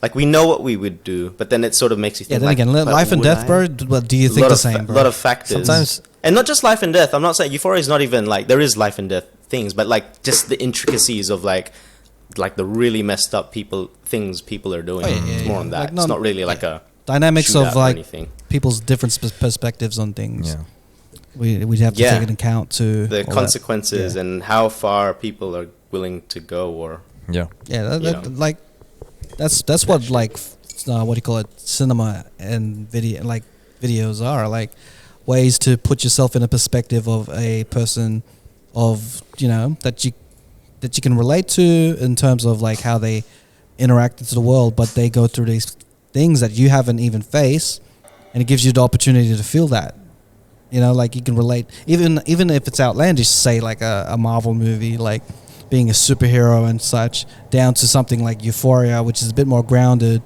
like we know what we would do, but then it sort of makes you Yeah. think. Then like, again, but life and would death, I? bro. What do you think the same, bro? A lot of factors. Sometimes- and not just life and death. I'm not saying Euphoria is not even like there is life and death things, but like just the intricacies of like the really messed up things people are doing. Oh, yeah, It's yeah, more yeah. on that. Like, It's not really like a Dynamics shootout of or like anything. people's different perspectives on things. Yeah. We'd have to Yeah. take into account to The all consequences Yeah. and how far people are willing to go, or Yeah. Yeah, you know. like that's what like what do you call it? Cinema and videos are like ways to put yourself in a perspective of a person of that you can relate to in terms of like how they interact into the world, but they go through these things that you haven't even faced, and it gives you the opportunity to feel that. Like you can relate, even if it's outlandish, say like a Marvel movie, like being a superhero and such, down to something like Euphoria, which is a bit more grounded,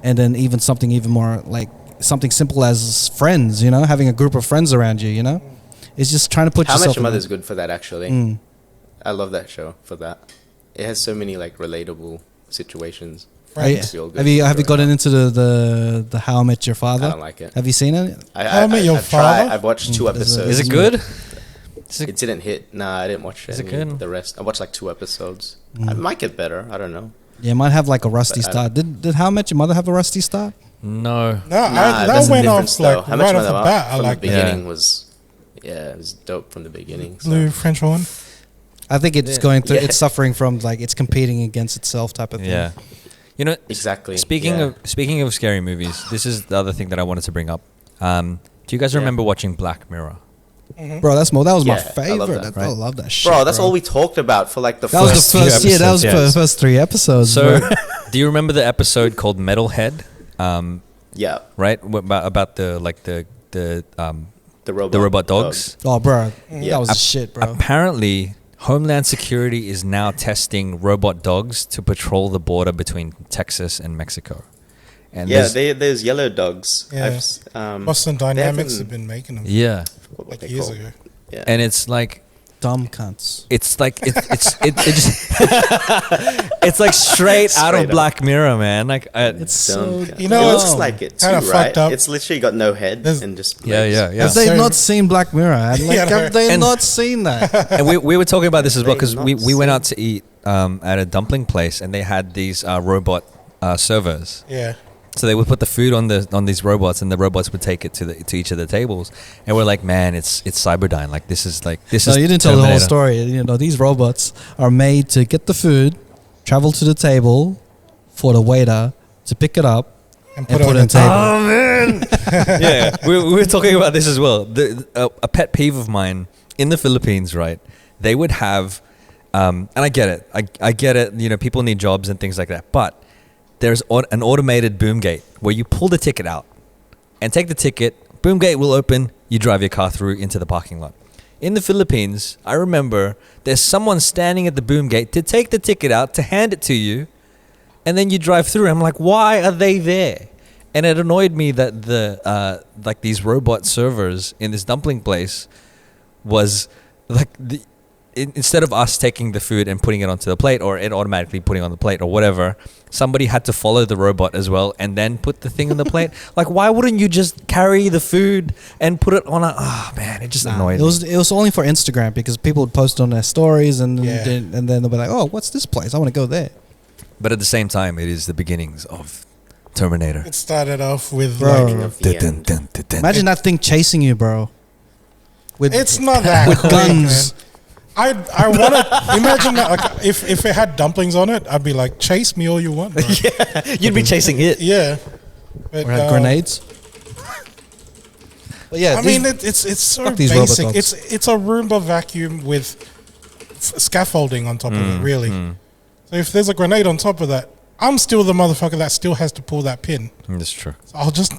and then even something even more like something simple as friends, having a group of friends around you, It's just trying to put How yourself Much Your in Mother the- is good for that, actually. Mm. I love that show for that. It has so many like relatable situations. Have you gotten into the How I Met Your Father? I don't like it. Have you seen it? How I Met Your I've tried. Father? I've watched 2 episodes. Is it good? It didn't hit. Nah, I didn't watch Is it any, good? the rest. I watched like 2 episodes. I might get better. I don't know. Yeah, it might have like a rusty But I start. Did How I Met Your Mother have a rusty start? No. No, Nah, that that's went the off difference, though. like How Much right off Mother the bat. I from like the beginning was, it was dope from the beginning. So. Blue French one. I think it's Yeah. going through. Yeah. It's suffering from like it's competing against itself type of thing. Yeah. Exactly. Speaking yeah. of scary movies, this is the other thing that I wanted to bring up. Do you guys remember watching Black Mirror? Bro, that was my Yeah, I favorite. love that. I love that shit. Bro, that's all we talked about for like the That was first the first. few Yeah, that was episodes, the first 3 episodes. So, bro. do you remember the episode called Metalhead? Yeah, Right, about the the robot dogs. Oh, bro, Yeah. that was the shit, bro. Apparently, Homeland Security is now testing robot dogs to patrol the border between Texas and Mexico. And Yeah, there's- there's yellow dogs. Yeah. Boston Dynamics have been making them yeah, what like they years call. ago. Yeah. and it's like Dumb cunts. it's like it just it's like straight out of Straight up. Black Mirror, man. Like It's so. Dumb. You know, it it's looks like it too, kinda right? fucked up. It's literally got no head There's- and just yeah, legs. yeah, yeah. Have they So- not seen Black Mirror? Like, Yeah, have they and- not seen that? And we were talking about this as well They because not we went seen- out to eat at a dumpling place and they had these robot servers. Yeah. So they would put the food on these robots, and the robots would take it to each of the tables. And we're like, man, it's Cyberdyne. Like this is No, is you didn't tell the whole Terminator. story. You know, these robots are made to get the food, travel to the table for the waiter to pick it up And and put put it it on on the the table. table. Yeah, we were talking about this as well. A pet peeve of mine in the Philippines, right? They would have, and I get it. I get it. You know, people need jobs and things like that. But there's an automated boom gate where you pull the ticket out and take the ticket. Boom gate will open. You drive your car through into the parking lot. In the Philippines, I remember there's someone standing at the boom gate to take the ticket out, to hand it to you, and then you drive through. I'm like, why are they there? And it annoyed me that like these robot servers in this dumpling place was like instead of us taking the food and putting it onto the plate, or it automatically putting on the plate or whatever, somebody had to follow the robot as well and then put the thing on the plate. Like, why wouldn't you just carry the food and put it on a? Oh man, it just annoyed me. It was only for Instagram because people would post on their stories and Yeah. then they'll be like, oh, what's this place? I want to go there. But at the same time, it is the beginnings of Terminator. It started off with Bro. like, Of the end. Imagine that thing chasing you, bro. With it's not that with quick, guns. man. I want to imagine that. Like, if it had dumplings on it, I'd be like, chase me all you want. Bro. You'd be chasing it. Yeah. But, Or had grenades. But yeah, I mean, it's so fuck these robot basic. dogs. It's a Roomba vacuum with scaffolding on top of it. Really. So if there's a grenade on top of that, I'm still the motherfucker that still has to pull that pin. That's true. So I'll just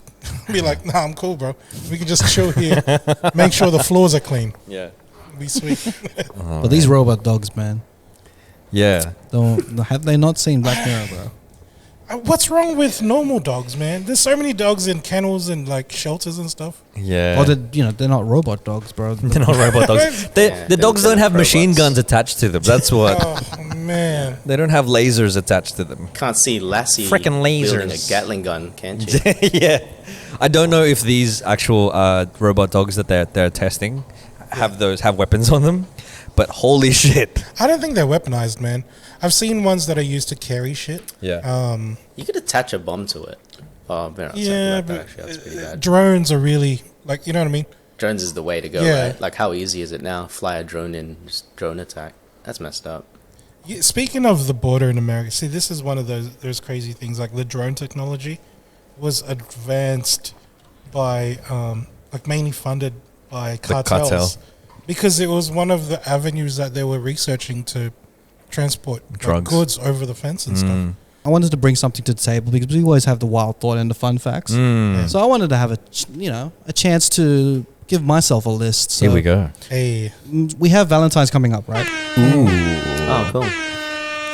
be like, nah, I'm cool, bro. We can just chill here. Make sure the floors are clean. Yeah. Be sweet. but these robot dogs, man, Yeah. have they not seen Black Mirror, bro? What's wrong with normal dogs, man? There's so many dogs in kennels and like shelters and stuff. Yeah. Or they're not robot dogs, bro. They're not robot dogs. Yeah, The dogs they're don't have machine robots. guns attached to them. That's what. Oh man. They don't have lasers attached to them. Can't see Lassie Frickin' wielding a lasers. Gatling gun, can't you? Yeah. I don't know if these actual robot dogs that they're testing have weapons on them, but holy shit. I don't think they're weaponized, man. I've seen ones that are used to carry shit. Yeah. You could attach a bomb to it. Oh, man, Yeah, like that, but actually, that's pretty bad. drones are really like, you know what I mean? Drones is the way to go, Yeah. right? Like, how easy is it now? Fly a drone in, just drone attack. That's messed up. Yeah, speaking of the border in America, see, this is one of those crazy things. Like the drone technology was advanced by, like mainly funded by cartels, cartel. because it was one of the avenues that they were researching to transport like, Drugs. goods over the fence and stuff. I wanted to bring something to the table because we always have the wild thought and the fun facts. So I wanted to have a chance to give myself a list. So Here we go. Hey, We have Valentines coming up, right? Oh, cool.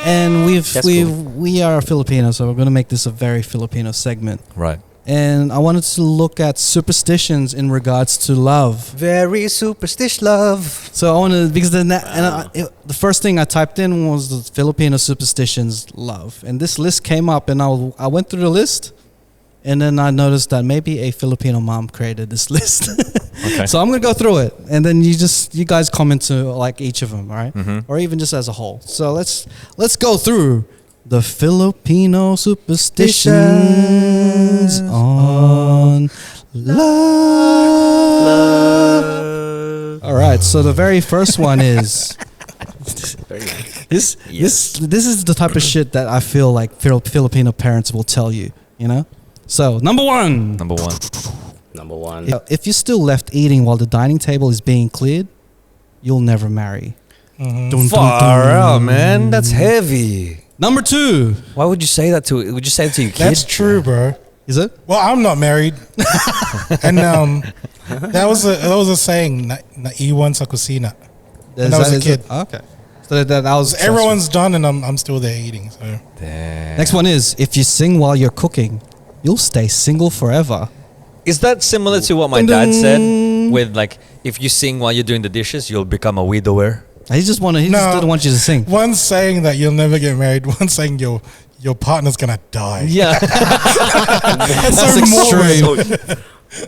And That's cool. we are Filipino, so we're going to make this a very Filipino segment. Right. And I wanted to look at superstitions in regards to love. Very superstitious love. So I wanted because the first thing I typed in was the Filipino superstitions love, and this list came up, and I went through the list, and then I noticed that maybe a Filipino mom created this list. Okay. So I'm gonna go through it, and then you guys comment to like each of them, all right? Mhm. Or even just as a whole. So let's go through the Filipino superstitions on love. All right, so the very first one is Very nice. this is the type of shit that I feel like Filipino parents will tell you, you know? So, number one. Number one. Number one. If you're still left eating while the dining table is being cleared, you'll never marry. Dun, dun, Far dun. out, man. That's heavy. Number two. Why would you say that to? Would you say that to your kid? that's true, bro. Is it? Well, I'm not married, and that was a saying. Naiwan sa kusina. When I was a kid. Okay. So that was Everyone's done, and I'm still there eating. So Damn. Next one is if you sing while you're cooking, you'll stay single forever. Is that similar to what my dad said? With like, if you sing while you're doing the dishes, you'll become a widower. He just didn't want you to sing. One's saying that you'll never get married. One's saying your partner's gonna die. Yeah. That's extreme.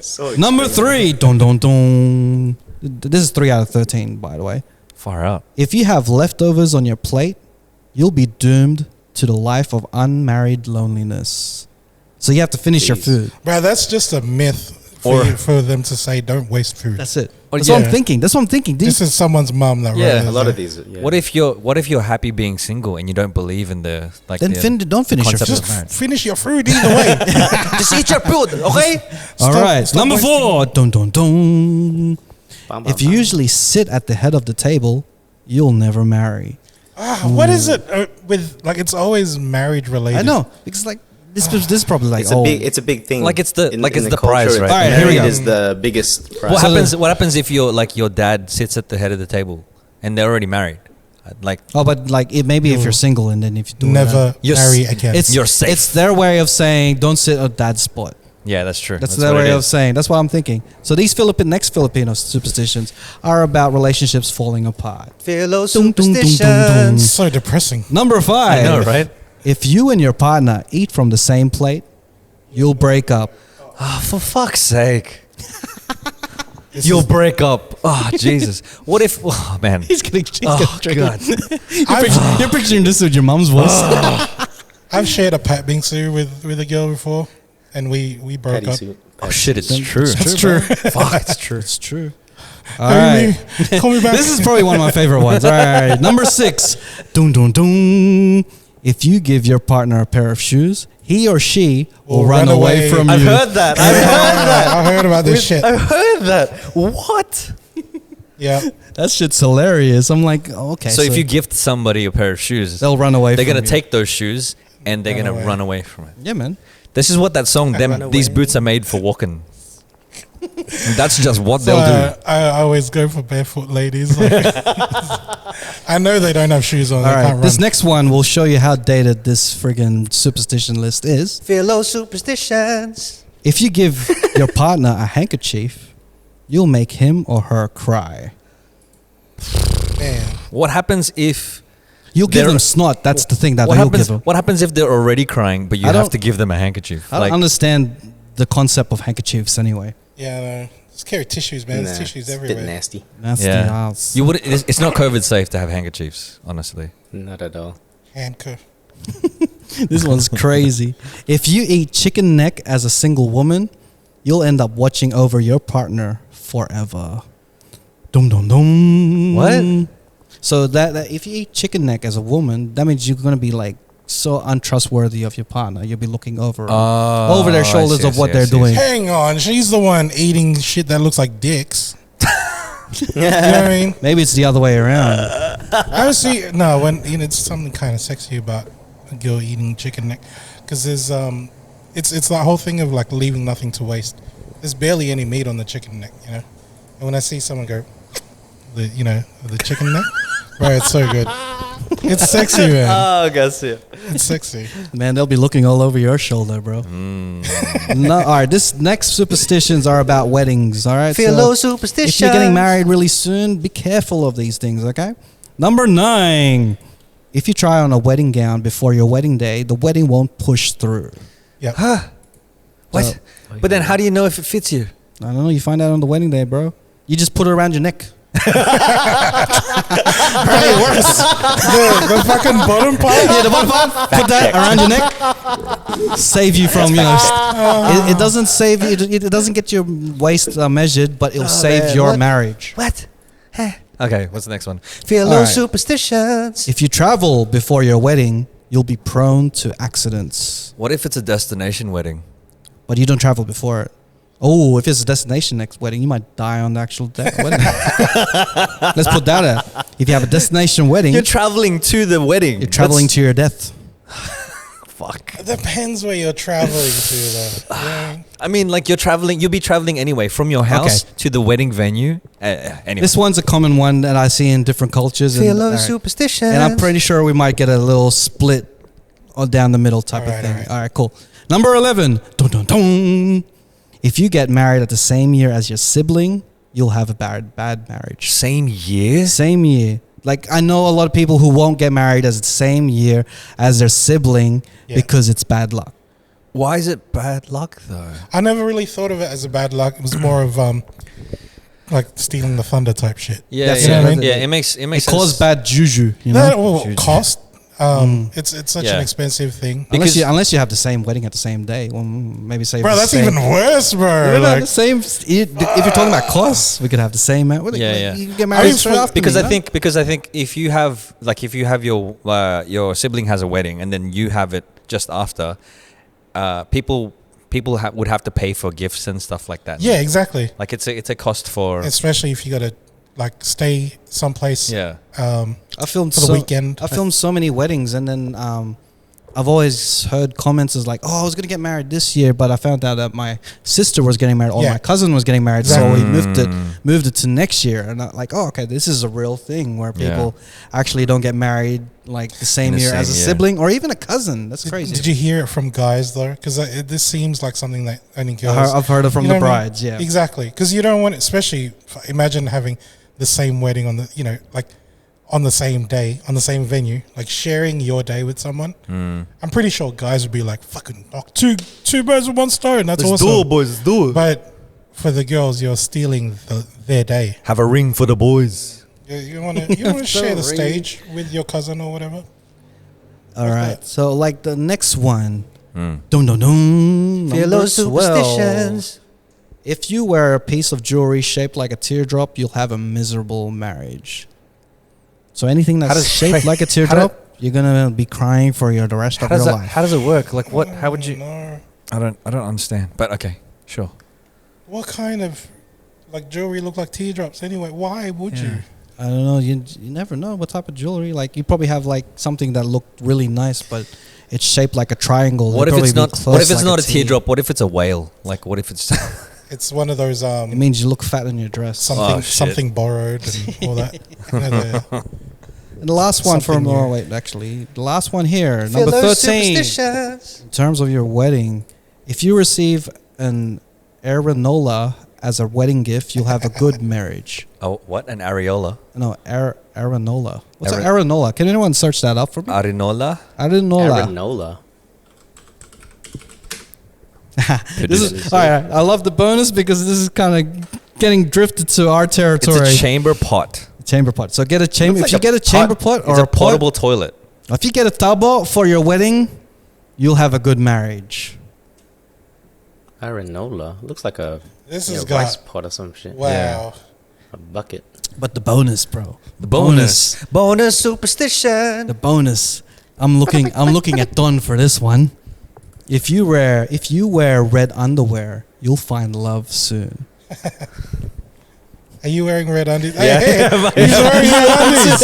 So Number 3. Dun, dun, dun. This is 3 out of 13, by the way. Far out. If you have leftovers on your plate, you'll be doomed to the life of unmarried loneliness. So you have to finish your food. Bro, that's just a myth for them to say don't waste food. That's it. That's what I'm thinking. This is someone's mom that wrote it. A lot of these. Yeah. What if you're happy being single and you don't believe in the like? Then don't finish your concept food. of marriage. Finish your food either way. Just eat your food, okay? All right. stop Number 4. Dun, dun, dun. Bam, If bam, you bam. usually sit at the head of the table, you'll never marry. What is it with like? It's always marriage related. I know because like this is probably like It's a big thing. Like it's the- in like it's the culture. prize, right? All right, here we go. It is the biggest prize. What happens if your dad sits at the head of the table and they're already married? Like but like maybe if you're single and then if you do Never You're marry s- again. You're safe. It's their way of saying don't sit at dad's spot. yeah, that's true. That's their what it way of is. saying. That's what I'm thinking. So these next Filipino superstitions are about relationships falling apart. Philo Dun, dun, dun, dun, dun. so depressing. Number 5. I know, right? If you and your partner eat from the same plate, you'll break up. Oh, for fuck's sake. You'll break up. Oh, Jesus. What if... Oh, man. He's getting Oh, God. You're picturing this with your mom's voice. I've shared a pat bingsu with a girl before, and we broke Patty up. suit. Oh, shit, it's true. It's true. Fuck, it's true. It's true. All right. Call me back. This is probably one of my favorite ones. All right. Number 6. Dun, dun, dun. If you give your partner a pair of shoes, he or she will run away from I've you. heard that. I've heard that. I heard about this shit. I've heard that. What? Yeah. That shit's hilarious. I'm like, oh, okay. So if you gift somebody a pair of shoes, they'll run away they're from going you. to take those shoes and they're Run going to away. run away from it. Yeah, man. This is what that song, run these away. boots are made for walking. And that's just what So they'll do. I always go for barefoot ladies. Like, I know they don't have shoes on. All They right. can't This run. next one will show you how dated this friggin' superstition list is. Philo superstitions. If you give your partner a handkerchief, you'll make him or her cry. Man. What happens if... You'll give They're- them snot. That's the thing that What you'll happens, give them. what happens if they're already crying, but you I have don't- to give them a handkerchief? I don't understand the concept of handkerchiefs anyway. Yeah, no. Just carry tissues, man. There's tissues it's a bit everywhere. nasty. That's the Yeah. ass. You would. It's not COVID safe to have handkerchiefs, honestly. Not at all. Handcuff. This one's crazy. If you eat chicken neck as a single woman, you'll end up watching over your partner forever. Dum dum dum. What? So that if you eat chicken neck as a woman, that means you're gonna be like so untrustworthy of your partner. You'll be looking over over their shoulders of what they're doing. Hang on. She's the one eating shit that looks like dicks. You know what I mean? Maybe it's the other way around. I would see when it's something kind of sexy about a girl eating chicken neck, because there's it's that whole thing of like leaving nothing to waste. There's barely any meat on the chicken neck, you know. And when I see someone go, the chicken neck, bro, it's so good. It's sexy, man. Oh, I guess it. It's sexy. Man, they'll be looking all over your shoulder, bro. No, all right. This next superstitions are about weddings. All right. Philo So superstitions. if you're getting married really soon, be careful of these things. Okay. Number 9. If you try on a wedding gown before your wedding day, the wedding won't push through. Yeah. What? So- But then, how do you know if it fits you? I don't know. You find out on the wedding day, bro. You just put it around your neck. It works. the fucking bottom part. Yeah, the bottom part. Put that around your neck. Save you from it doesn't save you. It doesn't get your waist measured, but it'll save man, your what? marriage. What? Okay, what's the next one? Philo All right. superstitions. If you travel before your wedding, you'll be prone to accidents. What if it's a destination wedding? But you don't travel before it. Oh, if it's a destination next wedding, you might die on the actual wedding. Let's put that out. If you have a destination wedding, You're traveling to the wedding. you're traveling to your death. Fuck. It depends where you're traveling to, though. Yeah. I mean, like you'll be traveling anyway from your house to the wedding venue. Anyway. This one's a common one that I see in different cultures. Philo And superstitions. I'm pretty sure we might get a little split or down the middle type of thing. All right, cool. Number 11. Dun, dun, dun. If you get married at the same year as your sibling, you'll have a bad marriage. Same year? Same year. Like, I know a lot of people who won't get married as the same year as their sibling because it's bad luck. Why is it bad luck though? I never really thought of it as a bad luck. It was more of like stealing the thunder type shit. Yeah, You know what I mean? yeah. It makes It sense. causes bad juju, you know? That will cost. It's such an expensive thing. Unless you have the same wedding at the same day. Well, maybe say Bro, that's even worse, bro. Like, the same. If you're talking about costs, we could have the same. You can get married straight after because me, I think if you have your sibling has a wedding and then you have it just after, people would have to pay for gifts and stuff like that. Yeah, exactly. Like it's a cost for, especially if you got to like stay someplace. Yeah. I filmed for the weekend. I filmed so many weddings, and then I've always heard comments as like, "Oh, I was gonna get married this year, but I found out that my sister was getting married, or my cousin was getting married, so we moved it to next year." And I'm like, "Oh, okay, this is a real thing where people actually don't get married like the same year as a sibling or even a cousin." That's crazy. Did you hear it from guys though? Because this seems like something that only girls. I've heard it from the brides. Yeah, exactly. Because you don't want, especially imagine having the same wedding on the like on the same day, on the same venue, like sharing your day with someone. I'm pretty sure guys would be like, fucking knock two birds with one stone. That's awesome. Let's do it, boys. Let's do it. But for the girls, you're stealing their day. Have a ring for the boys. You want to share the stage with your cousin or whatever. All right. So like the next one. Dun dun dun. Number 12. If you wear a piece of jewelry shaped like a teardrop, you'll have a miserable marriage. So anything that's shaped like a teardrop, you're gonna be crying for the rest of your life. How does it work? Like what? How would you? No. I don't understand. But okay, sure. What kind of like jewelry look like teardrops anyway? Why would you? I don't know. You never know what type of jewelry. Like you probably have like something that looked really nice, but it's shaped like a triangle. What if it's not? What if it's not a teardrop? What if it's a whale? Like what if it's? It's one of those. It means you look fat in your dress. Something borrowed and all that. And the last one from the last one here, number 13. In terms of your wedding, if you receive an areola as a wedding gift, you'll have a good marriage. Oh, what? An areola? No, areola. What's an areola? Can anyone search that up for me? Arenola? Arenola. This is all right. I love the bonus because this is kind of getting drifted to our territory. It's a chamber pot. Chamber pot. So get a chamber. If you get a chamber pot or a portable toilet. If you get a tabo for your wedding, you'll have a good marriage. Arenola. Looks like a rice pot or some shit. Wow. Yeah. A bucket. But the bonus, bro. The bonus. Bonus superstition. The bonus. I'm looking at Don for this one. If you wear red underwear, you'll find love soon. Are you wearing red undies? Yeah. He's wearing red undies.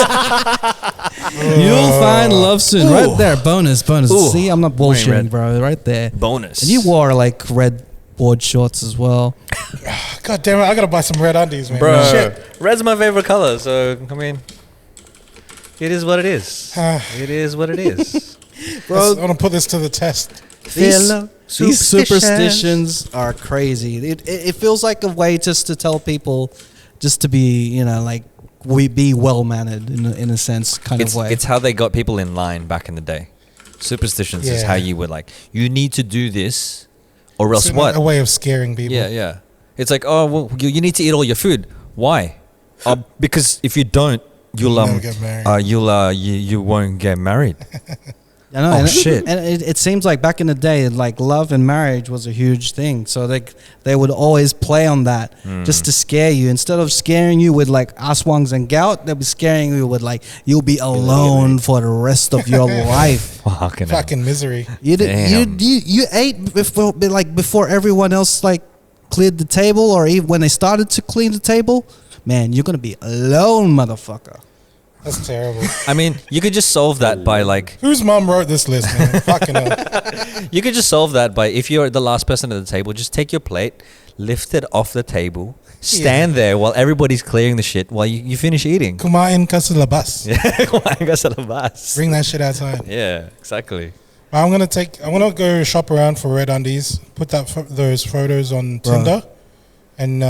You'll find love soon. Right there. Bonus. Ooh. See, I'm not bullshitting, bro. Right there. Bonus. And you wore like red board shorts as well. God damn it. I got to buy some red undies, man. Bro, Shit. red's my favorite color. So, I mean, it is what it is. It is what it is. Bro, I want to put this to the test. These superstitions are crazy. It feels like a way just to tell people, just to be, like we be well mannered in a sense, kind of way. It's how they got people in line back in the day. Superstitions is how you were like, you need to do this, or else what? A way of scaring people. Yeah. It's like, oh, well, you need to eat all your food. Why? Because if you don't, you'll never get married. You won't get married. I know, shit! And it seems like back in the day, like love and marriage was a huge thing. So they would always play on that just to scare you. Instead of scaring you with like aswangs and gout, they'll be scaring you with like you'll be alone for the rest of your life. Fucking misery. You ate before everyone else like cleared the table, or even when they started to clean the table. Man, you're gonna be alone, motherfucker. That's terrible. I mean, you could just solve that by like... Whose mom wrote this list, man? Fucking hell. You could just solve that by, if you're the last person at the table, just take your plate, lift it off the table, stand there while everybody's clearing the shit while you finish eating. Kumain ka sa labas. Yeah, kumain ka sa labas. Bring that shit outside. Yeah, exactly. I'm gonna go shop around for red undies. Put those photos on Tinder, and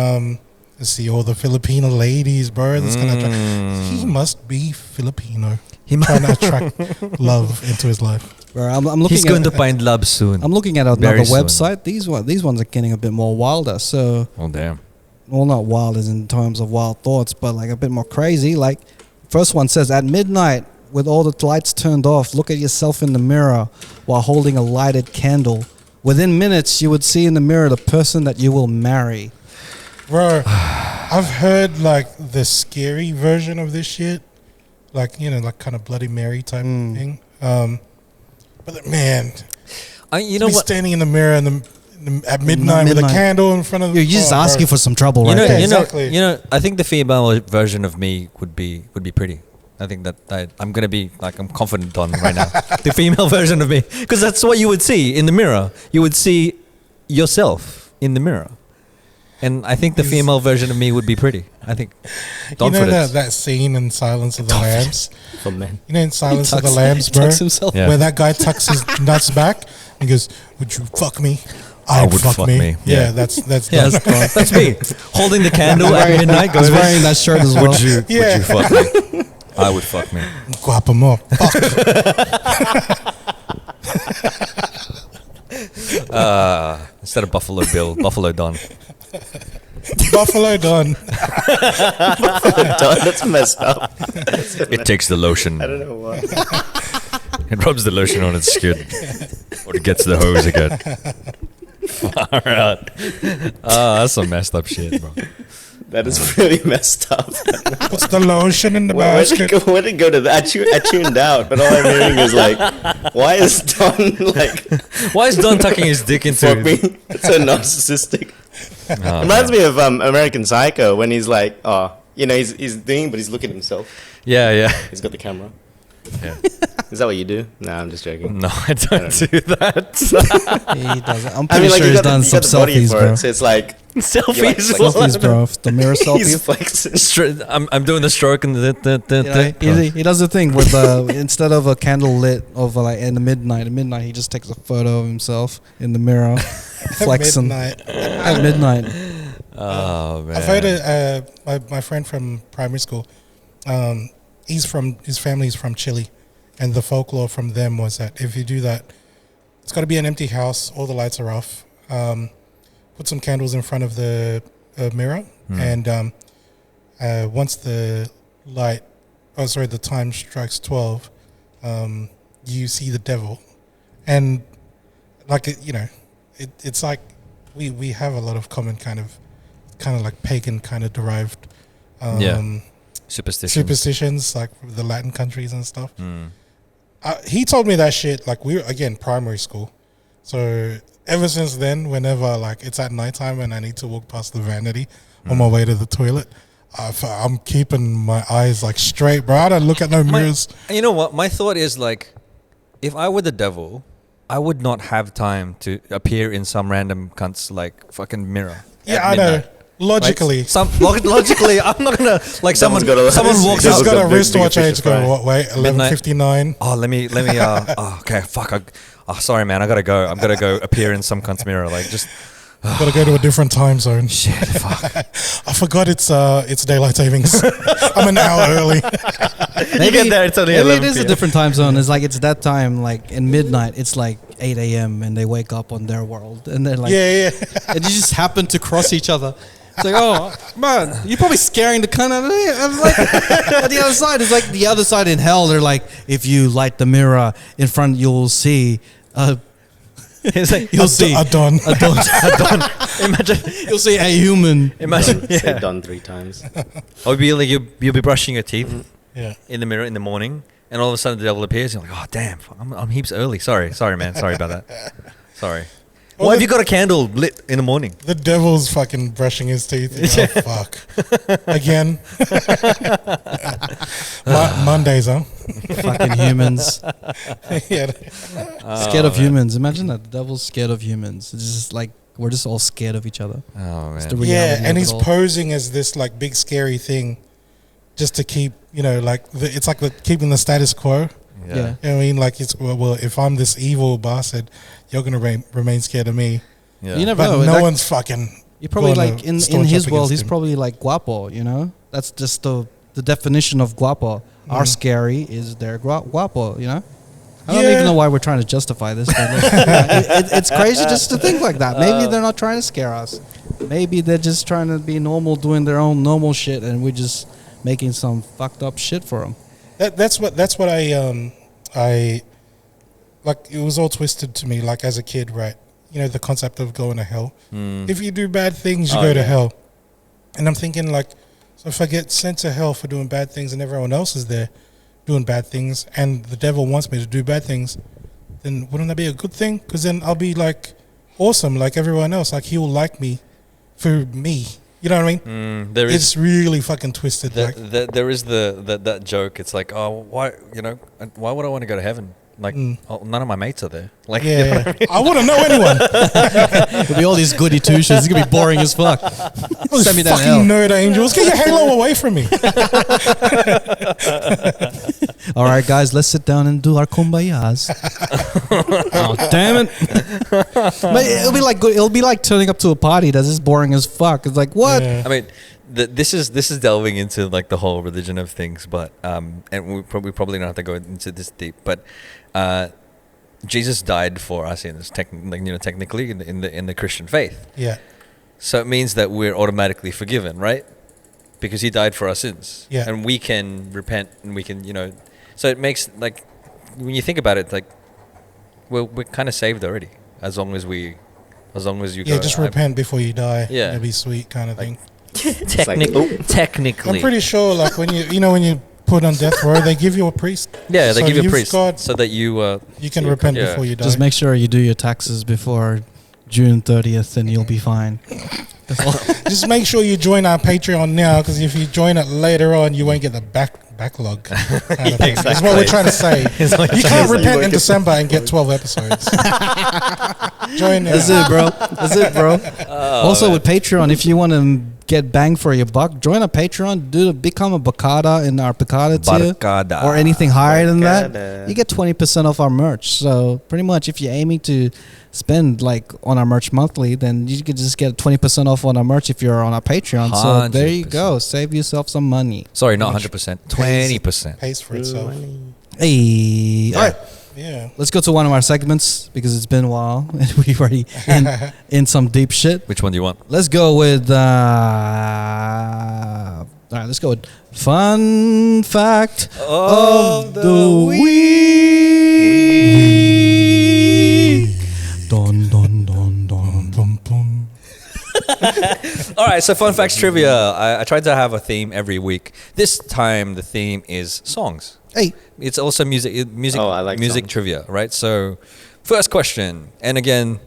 let's see all the Filipino ladies, bro. That's gonna he must be Filipino. Trying to attract love into his life. Bro, I'm looking. He's going to find love soon. I'm looking at another Very soon. website. These ones are getting a bit more wilder. So, Oh damn. well, not wild as in terms of wild thoughts, but like a bit more crazy. Like, first one says, at midnight, with all the lights turned off, look at yourself in the mirror while holding a lighted candle. Within minutes, you would see in the mirror the person that you will marry. Bro, I've heard like the scary version of this shit, like like kind of Bloody Mary type thing. But man, You know what? standing in the mirror at midnight with a candle in front of You're just asking for some trouble, right? Yeah, there. exactly. I think the female version of me would be pretty. I think that I'm gonna be like, I'm confident on right now. The female version of me, because that's what you would see in the mirror. You would see yourself in the mirror, and I think the female version of me would be pretty. I think. You know that scene in Silence of the Lambs? For men. You know in Silence of the Lambs, He bro? tucks himself. Yeah. Where that guy tucks his nuts back and goes, "Would you fuck me? I would fuck me." Yeah, Yeah. that's Yeah, Don. that's me holding the candle at midnight. He's wearing that shirt as well. Would you fuck me? I would fuck me. Guapo mo. Fuck. Instead of Buffalo Bill, Buffalo Don. Buffalo Don. That's messed up. It takes the lotion. I don't know why. It rubs the lotion on its skin, or it gets the hose again. Far out. That's some messed up shit, bro. That is really messed up. What's the lotion in the Where did basket? it go to that? I tuned out, but all I'm hearing is like, why is Don like, Why is Don tucking his dick into? fuck me? It's so narcissistic. Oh, Reminds me of American Psycho when he's like, he's doing, but he's looking at himself. Yeah. He's got the camera. Yeah. Is that what you do? No, I'm just joking. No, I don't do that. He doesn't. I'm pretty sure he's done some you got the body selfies, for bro. it, so it's like Selfies. You're like- Selfies, bro. The mirror he's selfies. flexing. I'm doing the stroke and He does the thing with instead of a candle lit over like in the midnight. At midnight, he just takes a photo of himself in the mirror, flexing Midnight. at midnight. Oh man. I've heard my friend from primary school. His family's from Chile, and the folklore from them was that if you do that, it's got to be an empty house. All the lights are off. Put some candles in front of the mirror, and once the time strikes 12, you see the devil, and like it's like we have a lot of common kind of like pagan kind of derived superstitions like the Latin countries and stuff. He told me that shit like we were again primary school, so ever since then, whenever like it's at nighttime and I need to walk past the vanity on my way to the toilet, I'm keeping my eyes like straight, bro. I don't look at no mirrors. You know what? My thought is like, if I were the devil, I would not have time to appear in some random cunt's like fucking mirror. Yeah, I know. Logically, Logically, I'm not gonna like someone Someone's walks just out. got a big wristwatch fish age to fry. go. What? Wait, 11:59. Oh, let me. Okay, fuck. Sorry, man. I gotta go. I'm gonna go appear in some cunt's mirror. Like, just Gotta go to a different time zone. shit. Fuck. I forgot it's daylight savings. I'm an hour early. You get there. It's only Maybe 11 it is a PM. different time zone. It's like it's that time, like in midnight. It's like 8 a.m. and they wake up on their world, and they're like, Yeah. and you just happen to cross each other. It's like, oh man, you're probably scaring the cunt out of me. I'm like, on the other side, it's like the other side in hell. They're like, if you light the mirror in front, you'll see. It's like You'll see A dawn. a dawn. imagine. You'll see a human. Imagine. Say Yeah. done 3 times. Or be like you'll be brushing your teeth Yeah. in the mirror in the morning, and all of a sudden the devil appears. You're like, oh damn, fuck, I'm heaps early. Sorry, man. Sorry about that. Sorry. Well, Why have you got a candle lit in the morning? The devil's fucking brushing his teeth. Oh, fuck. Again. Mondays, huh? Fucking humans. Yeah. Scared of humans. Imagine that. The devil's scared of humans. It's just like we're just all scared of each other. Oh It's the man. Yeah, reality and of he's it all. posing as this like big scary thing just to keep, like it's like keeping the status quo. Yeah. You know what I mean? Like it's well, if I'm this evil bastard, you're gonna remain scared of me. Yeah. You never But know. no like, one's fucking. you're probably gonna like in staunch his up world, against he's him. probably like guapo. You know, that's just the definition of guapo. Our scary is their guapo. You know. I don't even know why we're trying to justify this. But it's crazy just to think like that. Maybe they're not trying to scare us. Maybe they're just trying to be normal, doing their own normal shit, and we're just making some fucked up shit for them. That's what I like. It was all twisted to me, like as a kid, right? You know, the concept of going to hell. If you do bad things, you go to hell. And I'm thinking, like, so if I get sent to hell for doing bad things and everyone else is there doing bad things and the devil wants me to do bad things, then wouldn't that be a good thing? Because then I'll be like awesome like everyone else. Like he will like me for me. You know what I mean? It's really fucking twisted. There is that joke. It's like, oh, why why would I want to go to heaven? Like, none of my mates are there. Like, yeah, you know what I mean? I wouldn't know anyone. It'll be all these goody two shoes. It's gonna be boring as fuck. Send me down to hell. Fucking nerd angels, get your halo away from me. All right, guys, let's sit down and do our kumbayas. Oh, damn it! But it'll be like turning up to a party that's just boring as fuck. It's like what? Yeah. I mean, this is delving into like the whole religion of things, but and we probably don't have to go into this deep, but Jesus died for our sins, technically in the Christian faith. Yeah. So it means that we're automatically forgiven, right? Because he died for our sins. Yeah. And we can repent and we can, so it makes, like, when you think about it, like, we're kind of saved already. As long as you Yeah, just repent before you die. Yeah. It'll be sweet kind of thing. Technically. I'm pretty sure, like, when you put on death row, they give you a priest. Yeah, they So give you a you've priest got- so that you You can repent before you die. Just make sure you do your taxes before June 30th, and you'll be fine. Just make sure you join our Patreon now, because if you join it later on, you won't get the backlog. Kind of thing. That's what we're trying to say. You can't repent in December and get 12 episodes. Join now. That's it, bro. Also, with Patreon, if you want to get bang for your buck, join a Patreon. Become a Bacada in our Bacada tier, Barcada. or anything higher than that. Bacada. You get 20% off our merch. So pretty much, if you're aiming to spend like on our merch monthly, then you could just get 20% off on our merch if you're on our Patreon. So there you 100%. go. Save yourself some money. Sorry, not 100%. 20%. Pays for itself. Hey, all right. Yeah. Let's go to one of our segments because it's been a while and we've already in some deep shit. Which one do you want? Let's go with all right, let's go with fun fact of the week. Dun dun dun dun dun dun. All right, so fun facts trivia. I tried to have a theme every week. This time the theme is songs. Hey, It's also music Oh, I like music songs. trivia, right? So first question, and again,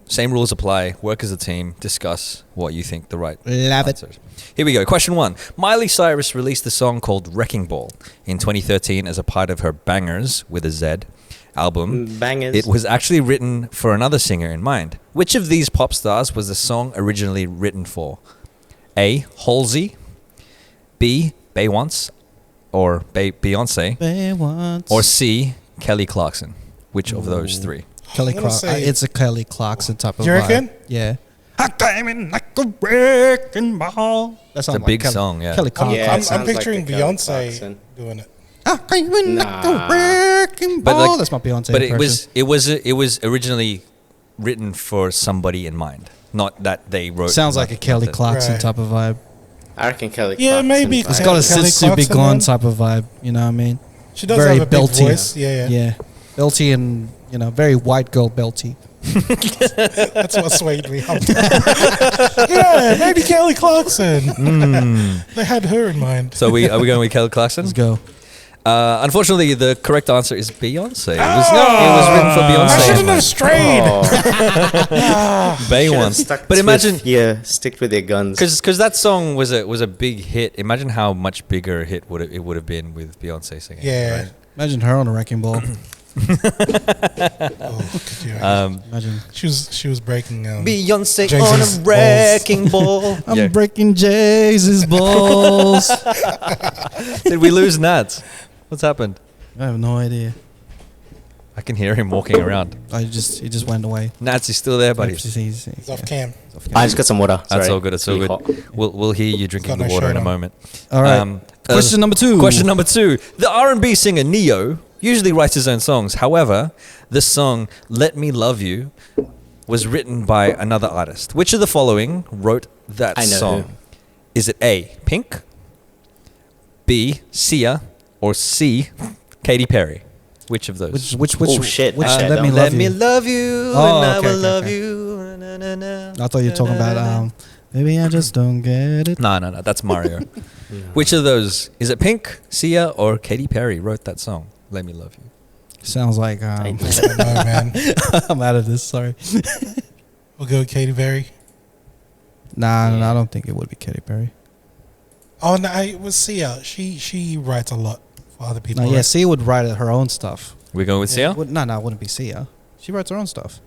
same rules apply. Work as a team. Discuss what you think the right love it. answer is. Here we go. Question 1. Miley Cyrus released a song called Wrecking Ball in 2013 as a part of her Bangers with a Z album. Bangers. It was actually written for another singer in mind. Which of these pop stars was the song originally written for? A. Halsey, B. Beyonce, or Beyonce, or C. Kelly Clarkson. Which of those three? Kelly I'm gonna Clarkson. say- It's a Kelly Clarkson type of You vibe. reckon? Yeah. I came in like a wrecking ball. That sounds It's a big song, yeah. Kelly Clarkson. Yeah, it I'm sounds like picturing the Kelly Beyonce Clarkson. doing it. I came in like a Nah. wrecking But ball. like- That's my Beyonce But impression. it was originally written for somebody in mind, not that they wrote. Sounds like a Kelly the- Clarkson Right. type of vibe. I reckon Kelly Yeah, Clarkson maybe. vibe. It's got a Kelly Sitsu Big Clarkson, Gone man. type of vibe. You know what I mean? She does Very have a big belty. voice. Yeah. Yeah. Belty and, very white girl belty. That's what swayed me. Yeah, maybe Kelly Clarkson. They had her in mind. So are we going with Kelly Clarkson? Let's go. Unfortunately, the correct answer is Beyonce. It was written for I shouldn't have Beyonce. strayed. Beyonce. But imagine, stick with your guns. because that song was a big hit. Imagine how much bigger a hit it would have been with Beyonce singing. Yeah. Right? Imagine her on a wrecking ball. Oh, could you Imagine. she was breaking. Beyonce Jay-Z's on a wrecking ball. I'm Yeah. breaking Jay's balls. Did we lose Nats? What's happened? I have no idea. I can hear him walking around. He just went away. Nancy's still there, buddy. He's off cam. I just got some water. That's Sorry. all good. It's all Really good. hot. We'll hear you drinking Got the no water in shirt a on. moment. All right. Question number 2. Question number 2. The R&B singer Neo usually writes his own songs. However, this song "Let Me Love You" was written by another artist. Which of the following wrote that I know song? who. Is it A, Pink, B, Sia, or C, Katy Perry? Which of those? Which Oh, shit. Which Actually, I let me don't. love Let you. me love you, Oh, and I okay, will okay, love okay. you. Na, na, na, I thought you were talking about maybe I just don't get it. No, that's Mario. Which of those? Is it Pink, Sia, or Katy Perry wrote that song? Let me love you. Sounds like I don't know, man. I'm out of this. Sorry. We'll go with Katy Perry. Nah, I don't think it would be Katy Perry. Oh no, it was Sia. She writes a lot for other people. No, yeah, right? Sia would write her own stuff. We going with Sia? No, it wouldn't be Sia. She writes her own stuff.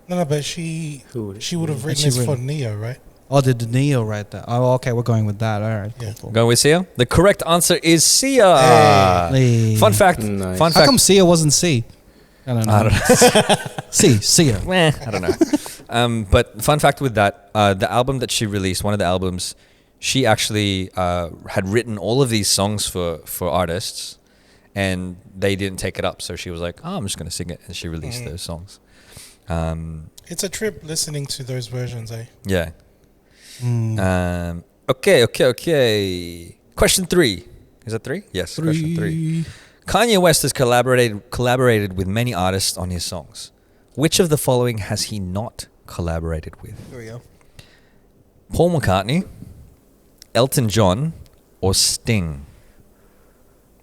No, but she would have written She this for written- Neo, right? Oh, did Neo write that? Oh, okay, we're going with that. All right. Yeah. Cool. Going with Sia? The correct answer is Sia. Hey. Fun fact. Nice. Fun How fact. come Sia wasn't C? I don't know. I don't know. Sia. I don't know. But fun fact with that, the album that she released, one of the albums, she actually had written all of these songs for artists, and they didn't take it up. So she was like, "Oh, I'm just gonna sing it," and she released those songs. It's a trip listening to those versions, eh? Yeah. Okay. Question 3. Is that 3? Yes. Question 3. Kanye West has collaborated with many artists on his songs. Which of the following has he not collaborated with? Here we go. Paul McCartney, Elton John, or Sting?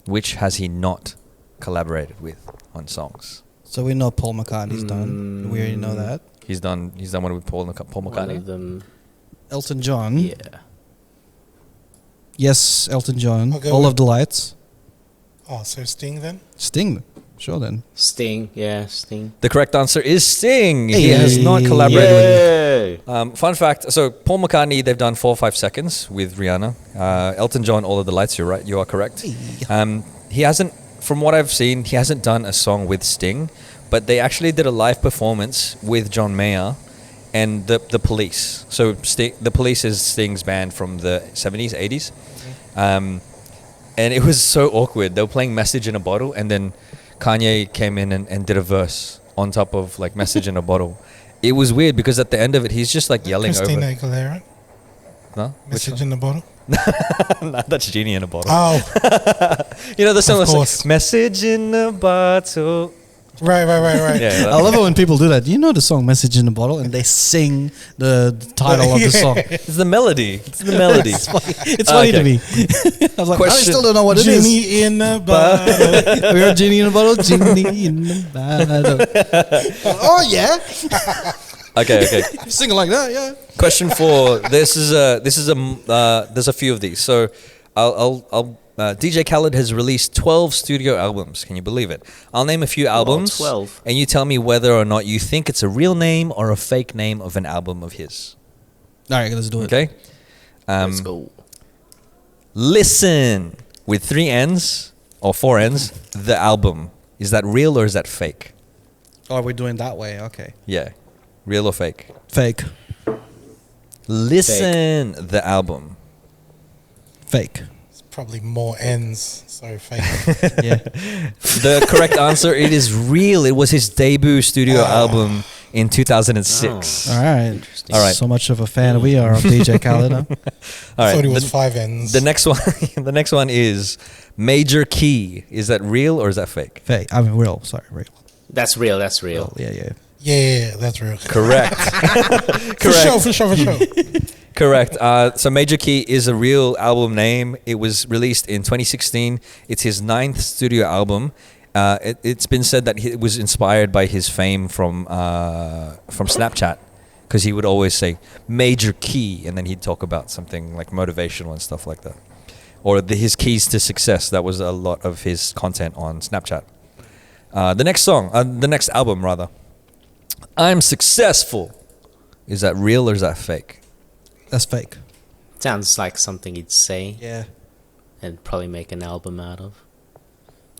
Which has he not collaborated with on songs? So we know Paul McCartney's done. We already know that. He's done one with Paul One McCartney. of them. Elton John. Yeah. Yes, Elton John. I'll go All with- of the Lights. Oh, so Sting then? Sting. Sure then. Sting. Yeah, Sting. The correct answer is Sting. He Hey. has not collaborated with. Yay! Fun fact. So Paul McCartney, they've done 4 or 5 seconds with Rihanna. Elton John, All of the Lights. You're right. You are correct. He hasn't, from what I've seen, he hasn't done a song with Sting, but they actually did a live performance with John Mayer and the Police. So the Police is Sting's band from the 70s, 80s. And it was so awkward. They were playing Message in a Bottle, and then Kanye came in and did a verse on top of like Message in a Bottle. It was weird because at the end of it, he's just like yelling Christina over. Aguilera? No? Which Message one? in the bottle? No, that's Genie in a Bottle. Oh, You know the song Of that's course. like, Message in a Bottle. right. Yeah, I love it when people do that. You know the song "Message in a Bottle" and they sing the title of the song. it's the melody. It's the melody. It's funny to Okay. me. I was like, I Question. still don't know what it is. Genie in the bottle. We heard Genie in a Bottle. Genie in the Bottle. Oh yeah, Okay. sing it like that. Yeah. Question 4. There's a few of these. So, DJ Khaled has released 12 studio albums. Can you believe it? I'll name a few albums. 12. And you tell me whether or not you think it's a real name or a fake name of an album of his. All right, let's do it. Okay? Let's go. Listen with 3 N's or 4 N's, the album. Is that real or is that fake? Oh, we're doing that way. Okay. Yeah. Real or fake? Fake. Listen, the album. Fake. It's probably more ends, so fake. Yeah. The correct answer, it is real. It was his debut studio album in 2006. All right. All right. So much of a fan we are of DJ Khaled. Huh? All I thought right. it was 5 ends. The next one, the next one is Major Key. Is that real or is that fake? Fake. I mean, real. Sorry, real. That's real. That's real. Yeah. yeah, that's real. Correct. For sure. Correct. So Major Key is a real album name. It was released in 2016. It's his 9th studio album. It's been said that it was inspired by his fame from Snapchat, because he would always say Major Key, and then he'd talk about something like motivational and stuff like that, or his keys to success. That was a lot of his content on Snapchat. The next album rather. I'm Successful. Is that real or is that fake? That's fake. Sounds like something he'd say Yeah. and probably make an album out of.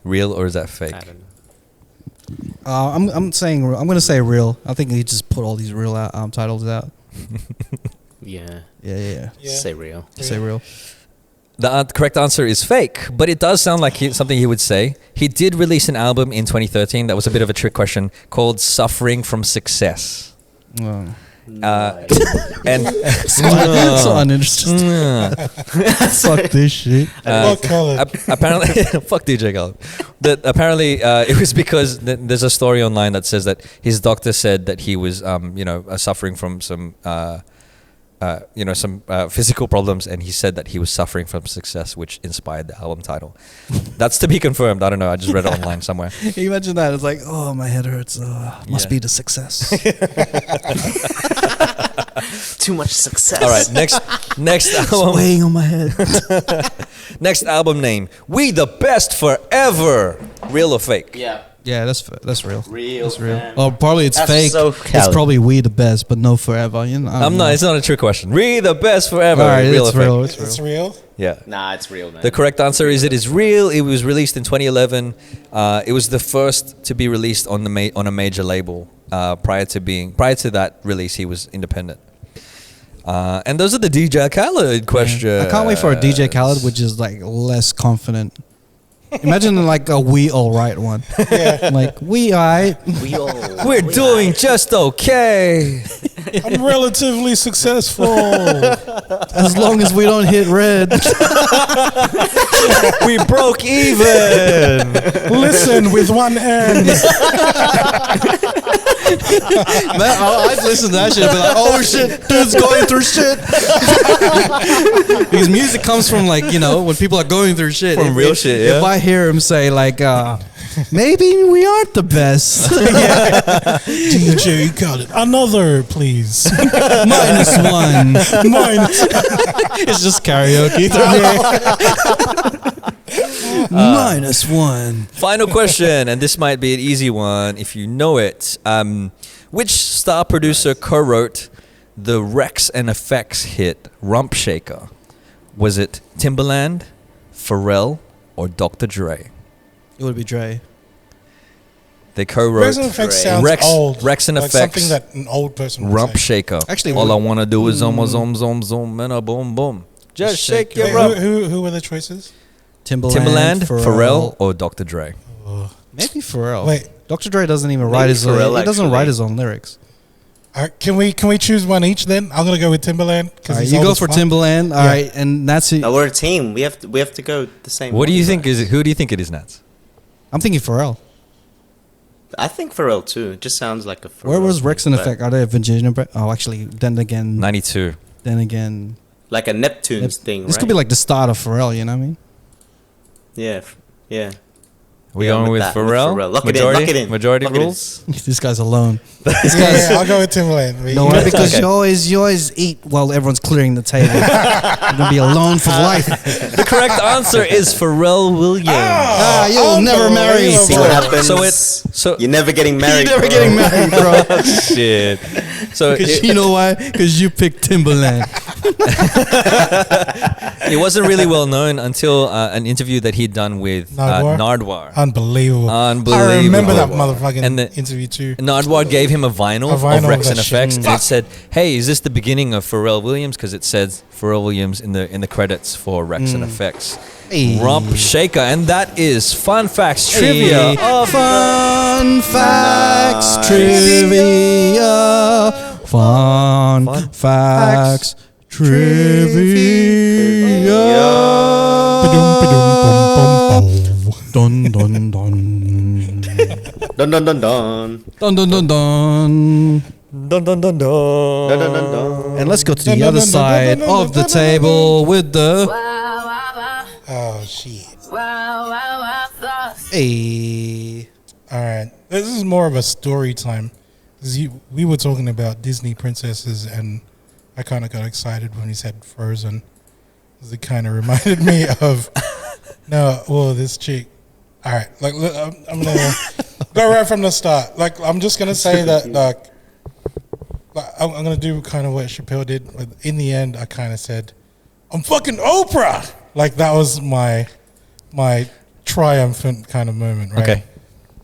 Real or is that fake? I don't know. I'm saying I'm gonna say real. I think he just put all these real titles out. Yeah. Yeah. Say real. Say real. The correct answer is fake, but it does sound like something he would say. He did release an album in 2013 that was a bit of a trick question called "Suffering from Success." Oh. And So uninteresting. Fuck this shit. apparently, fuck DJ Khaled. Apparently, it was because there's a story online that says that his doctor said that he was, suffering from some, physical problems, and he said that he was suffering from success, which inspired the album title. That's to be confirmed. I don't know. I just read it online somewhere. Can you imagine that? It's like, oh, my head hurts. Must be the success. Too much success. All right, next album. Weighing on my head. Next album name: We the Best Forever. Real or fake? Yeah. Yeah, that's real. That's real. Man. Oh, probably it's That's fake. so It's Khaled. probably we the best, but no forever. You know, It's not a trick question. We the best forever. All right, real it's or fake? real. It's real. Yeah. Nah, it's real, man. The correct answer is it is real. It was released in 2011. It was the first to be released on a major label. Prior to that release, he was independent. And those are the DJ Khaled questions. I can't wait for a DJ Khaled, which is like less confident. Imagine like a we all right one. Yeah. Like we alright. We're doing just okay. I'm relatively successful. As long as we don't hit red. We broke even. Listen with one hand. Man, I'd listen to that shit and be like, oh shit, dude's going through shit. Because music comes from like, when people are going through shit. From real shit, yeah. If I hear him say like, maybe we aren't the best. DJ Khaled. Another, please. -1. Minus. It's just karaoke. -1. Final question, and this might be an easy one if you know it. Which star producer co-wrote the Rex and Effects hit Rump Shaker? Was it Timbaland, Pharrell, or Dr. Dre? It would be Dre. They co-wrote Rex and Effects sounds Rex, old. Rex and like Effects, something that an old person would Rump say. Shaker. Actually, all I wanna do is zoom, zoom, zoom, and a boom, boom. Just shake your Wait, rump. who were the choices? Timbaland, Pharrell, or Dr. Dre? Maybe Pharrell. Wait. Dr. Dre doesn't even Maybe write his Pharrell, own. He doesn't actually. write his own lyrics. Can we choose one each then? I'm gonna go with Timbaland. All right, you go for Timbaland. All right, and that's it. No, we're a team. We have to go the same. What do way. you think is it? Who do you think it is, Nats? I'm thinking Pharrell. I think Pharrell too. It just sounds like a. Where Pharrell was Rex in but Effect? Are they Virginia? Oh, actually, then again, 92. then again, Like a Neptunes thing. this right? could be like the start of Pharrell. You know what I mean? Yeah. Yeah. We Yeah, going with that, with Pharrell? Pharrell. Lock it in, Majority? lock it in. Majority Lock it in. rules? This guy's alone. Yeah, I'll go with Timbaland. No, why? Because Okay. you always eat while everyone's clearing the table. You're gonna be alone for life. The correct answer is Pharrell Williams. You'll never marry. See what happens. So You're never getting married. You're never bro. getting married, bro. shit. So Because you know why? Because you picked Timbaland. it wasn't really well known until an interview that he'd done with Nardwar. Unbelievable. Unbelievable. I remember that motherfucking And the- interview too. Nardwar gave him a vinyl A vinyl of Rex of and that shit. Effects, and it said, "Hey, is this the beginning of Pharrell Williams?" Because it says Pharrell Williams in the credits for Rex and Effects. Hey. Rump Shaker, and that is fun facts trivia. Hey. Fun facts trivia. Fun facts trivia. Dun dun dun. Dun dun dun dun. Dun dun dun dun. Dun dun dun dun. Dun dun dun dun. And let's go to the other side of the table with the. Oh shit! Hey. All right, this is more of a story time. 'Cause we were talking about Disney princesses, and I kind of got excited when he said Frozen. 'Cause it kind of reminded me of this chick. All right, like look, I'm gonna go right from the start. Like I'm just gonna say that I'm gonna do kind of what Chappelle did. But in the end, I kind of said, "I'm fucking Oprah." Like that was my triumphant kind of moment, right? Okay.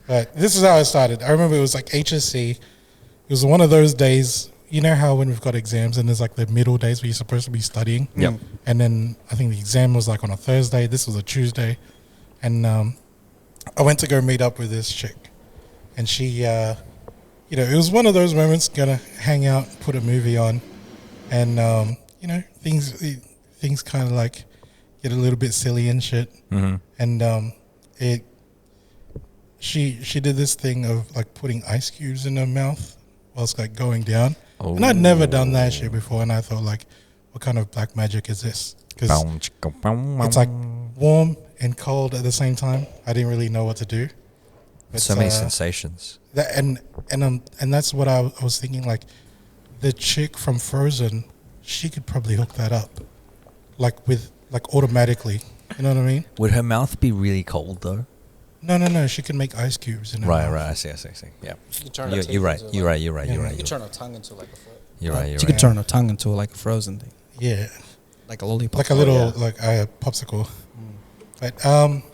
But this is how it started. I remember it was like HSC. It was one of those days. You know how when we've got exams and there's like the middle days where you're supposed to be studying. Yep. And then I think the exam was like on a Thursday. This was a Tuesday, and I went to go meet up with this chick, and she, you know, it was one of those moments. Gonna hang out, put a movie on, and you know, things kind of like get a little bit silly and shit. Mm-hmm. And she did this thing of like putting ice cubes in her mouth whilst like going down. Oh. And I'd never done that shit before, and I thought like, what kind of black magic is this? Because it's like warm and cold at the same time. I didn't really know what to do. But, so many sensations. and that's what I was thinking. Like the chick from Frozen, she could probably hook that up, like with like automatically. You know what I mean? Would her mouth be really cold though? No. She can make ice cubes in her mouth. Right. I see. Yeah. You turn You're right. You're right. You can turn her tongue into like a foot. You're right. She could turn her tongue into like a frozen thing, Yeah, like a lollipop, like a little like a popsicle. But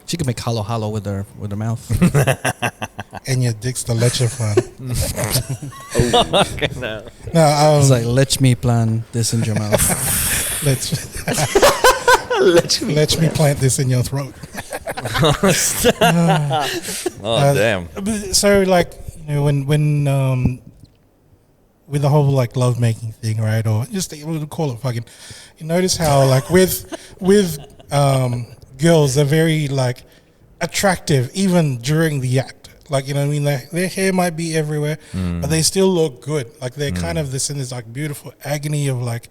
She could make halo with her mouth. and your dick's the leche plan. Okay, no. No, It's like let me plan this in your mouth. let me plant this in your throat. Damn. So like, you know, when with the whole like love making thing, right? Or just we'll call it fucking. You notice how like with girls, they're very like attractive even during the act. Like, you know what I mean? Their hair might be everywhere, but they still look good. Like they're kind of in this like beautiful agony of like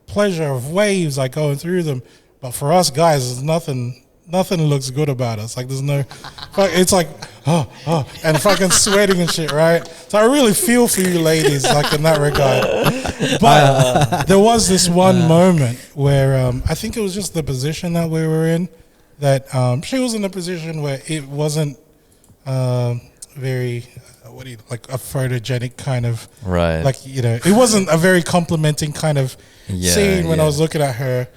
pleasure of waves like going through them. But for us guys, there's nothing looks good about us. Like there's no, it's like, and fucking sweating and shit, right? So I really feel for you ladies, like in that regard. But there was this one moment where I think it was just the position that we were in, that she was in a position where it wasn't very, like a photogenic kind of, Right. like, you know, it wasn't a very complimenting kind of scene when I was looking at her.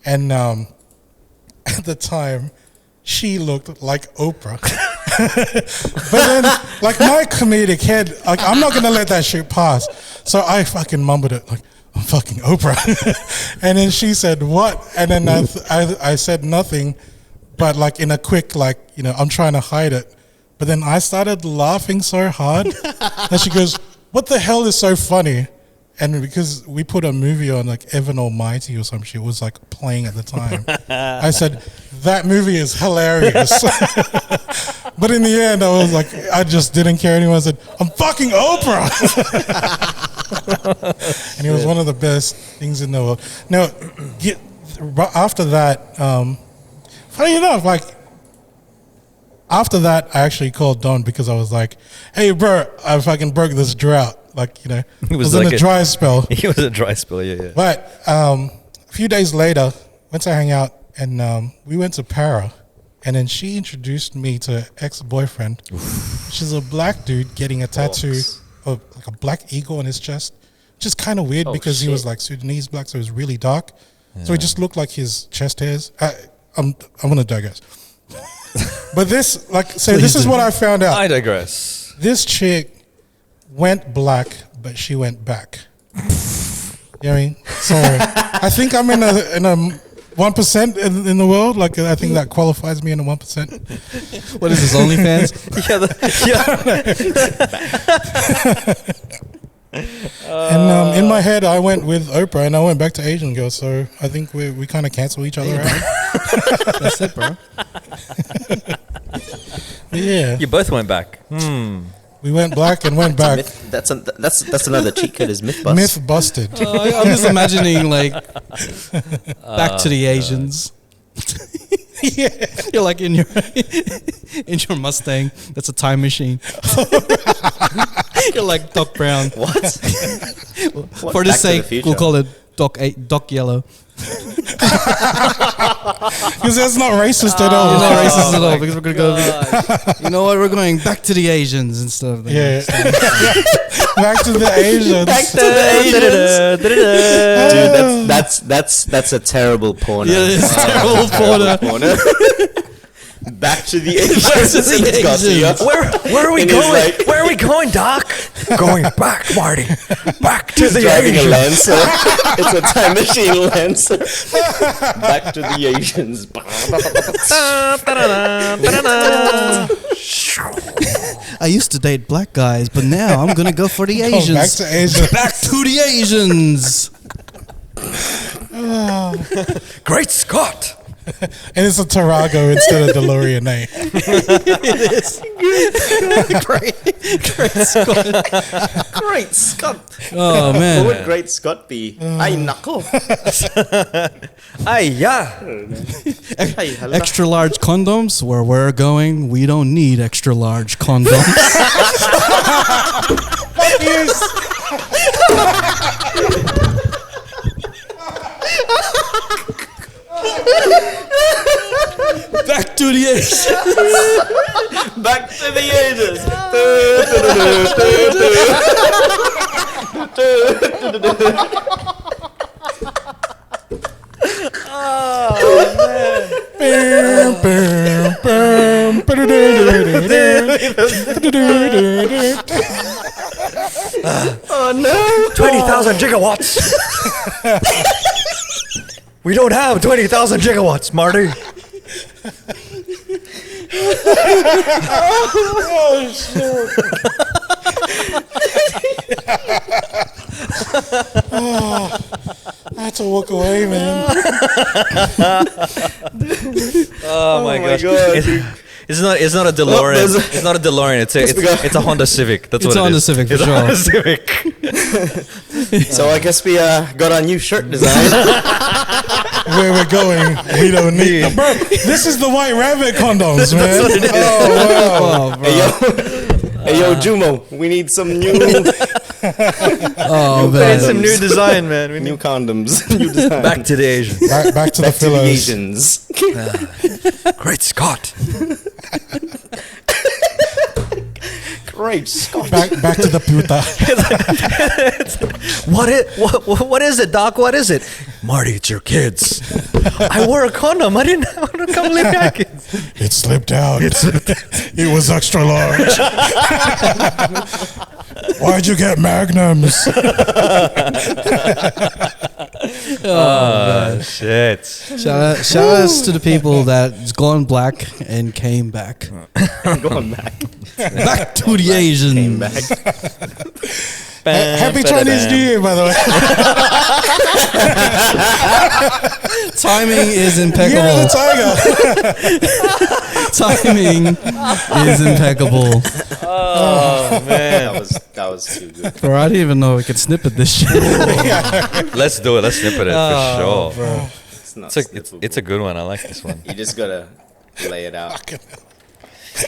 And at the time, she looked like Oprah. But then, like my comedic head, like I'm not gonna let that shit pass. So I fucking mumbled it like, I'm fucking Oprah. And then she said, what? And then I said nothing, but like in a quick, like, you know, I'm trying to hide it. But then I started laughing so hard that she goes, what the hell is so funny? And because we put a movie on, like Evan Almighty or some shit was like playing at the time, I said, that movie is hilarious. But in the end, I was like, I just didn't care anymore. I said, I'm fucking Oprah. And it was one of the best things in the world. Now, after that, funny enough, like, after that, I actually called Don because I was like, hey, bro, I fucking broke this drought. Like, you know, it was like in a dry spell. It was a dry spell, yeah. But a few days later, went to hang out, and we went to Para. And then she introduced me to her ex-boyfriend, which is a black dude getting a tattoo of like a black eagle on his chest. Which is kind of weird because he was like Sudanese black, so it was really dark. Yeah. So it just looked like his chest hairs. I'm going to digress. But this, like, so this is what I found out. I digress. This chick went black, but she went back. You know what I mean? So I think I'm in a 1% in the world. Like, I think that qualifies me in the 1%. What is this, OnlyFans? And in my head, I went with Oprah, and I went back to Asian girl. So I think we kind of cancel each other out. That's it, bro. Yeah, You both went back. we went black and went back. That's another Cheatcoders myth bust. Myth busted. I'm just imagining like back to the Asians. Yeah. You're like in your Mustang. That's a time machine. You're like Doc Brown. What? For the sake, we'll call it Doc Yellow. Because that's not racist at all. It's not racist at all because we're gonna go. You know what? We're going back to the Asians instead of the back to the Asians. Back to the Asians. Dude, that's a terrible porno. Yeah, it's terrible porno. Back to the Asians. Garcia. Where are we And he's going? like- Where are we going, Doc? Going back, Marty. Back to the Driving a Asians. Lancer. It's a time machine Lancer. Back to the Asians. I used to date black guys, but now I'm gonna go for the Back Asians. to Asia. Back to the Asians. Great Scott. And it's a Tarago instead of DeLorean, eh? Great Scott. Oh What man. would Great Scott be? Ay, nako. Ay, yeah. Ay, hala. Extra large condoms. Where we're going, we don't need extra large condoms. Back to the Asians. Back to the Asians. Oh no. 20,000 gigawatts. We don't have 20,000 gigawatts, Marty. I had to walk away, man. Oh my my gosh. God. It's not a DeLorean. there's a- It's not a DeLorean. It's a Honda Civic. That's It's what a it Honda is. Civic for It's a sure. Honda Civic. So I guess we got our new shirt design. Where we're going, we don't need. Bro, this is the White Rabbit condoms, man. Oh, bro. Hey yo, Jumo, we need some new Oh, It's man. some new design, man. We new need condoms. New design. back to the Asians. Back to the Back to the fillers. Asians. Great Scott. Great Scott. Back to the puta. What is it, Doc? What is it? Marty, it's your kids. I wore a condom. I didn't have to come live back. It slipped out. It was extra large. Why'd you get magnums? Oh, shit. Shout outs to the people that's gone black and came back. Going back. Back to the Asians. Came back. Happy Chinese New Year, by the way. Timing is Year of impeccable. the Tiger. Timing is impeccable. Oh, man. That was too good. Bro, I didn't even know we could snippet this shit. Let's do it. Let's snippet it for sure. It's not It's a good one. I like this one. You just gotta lay it out.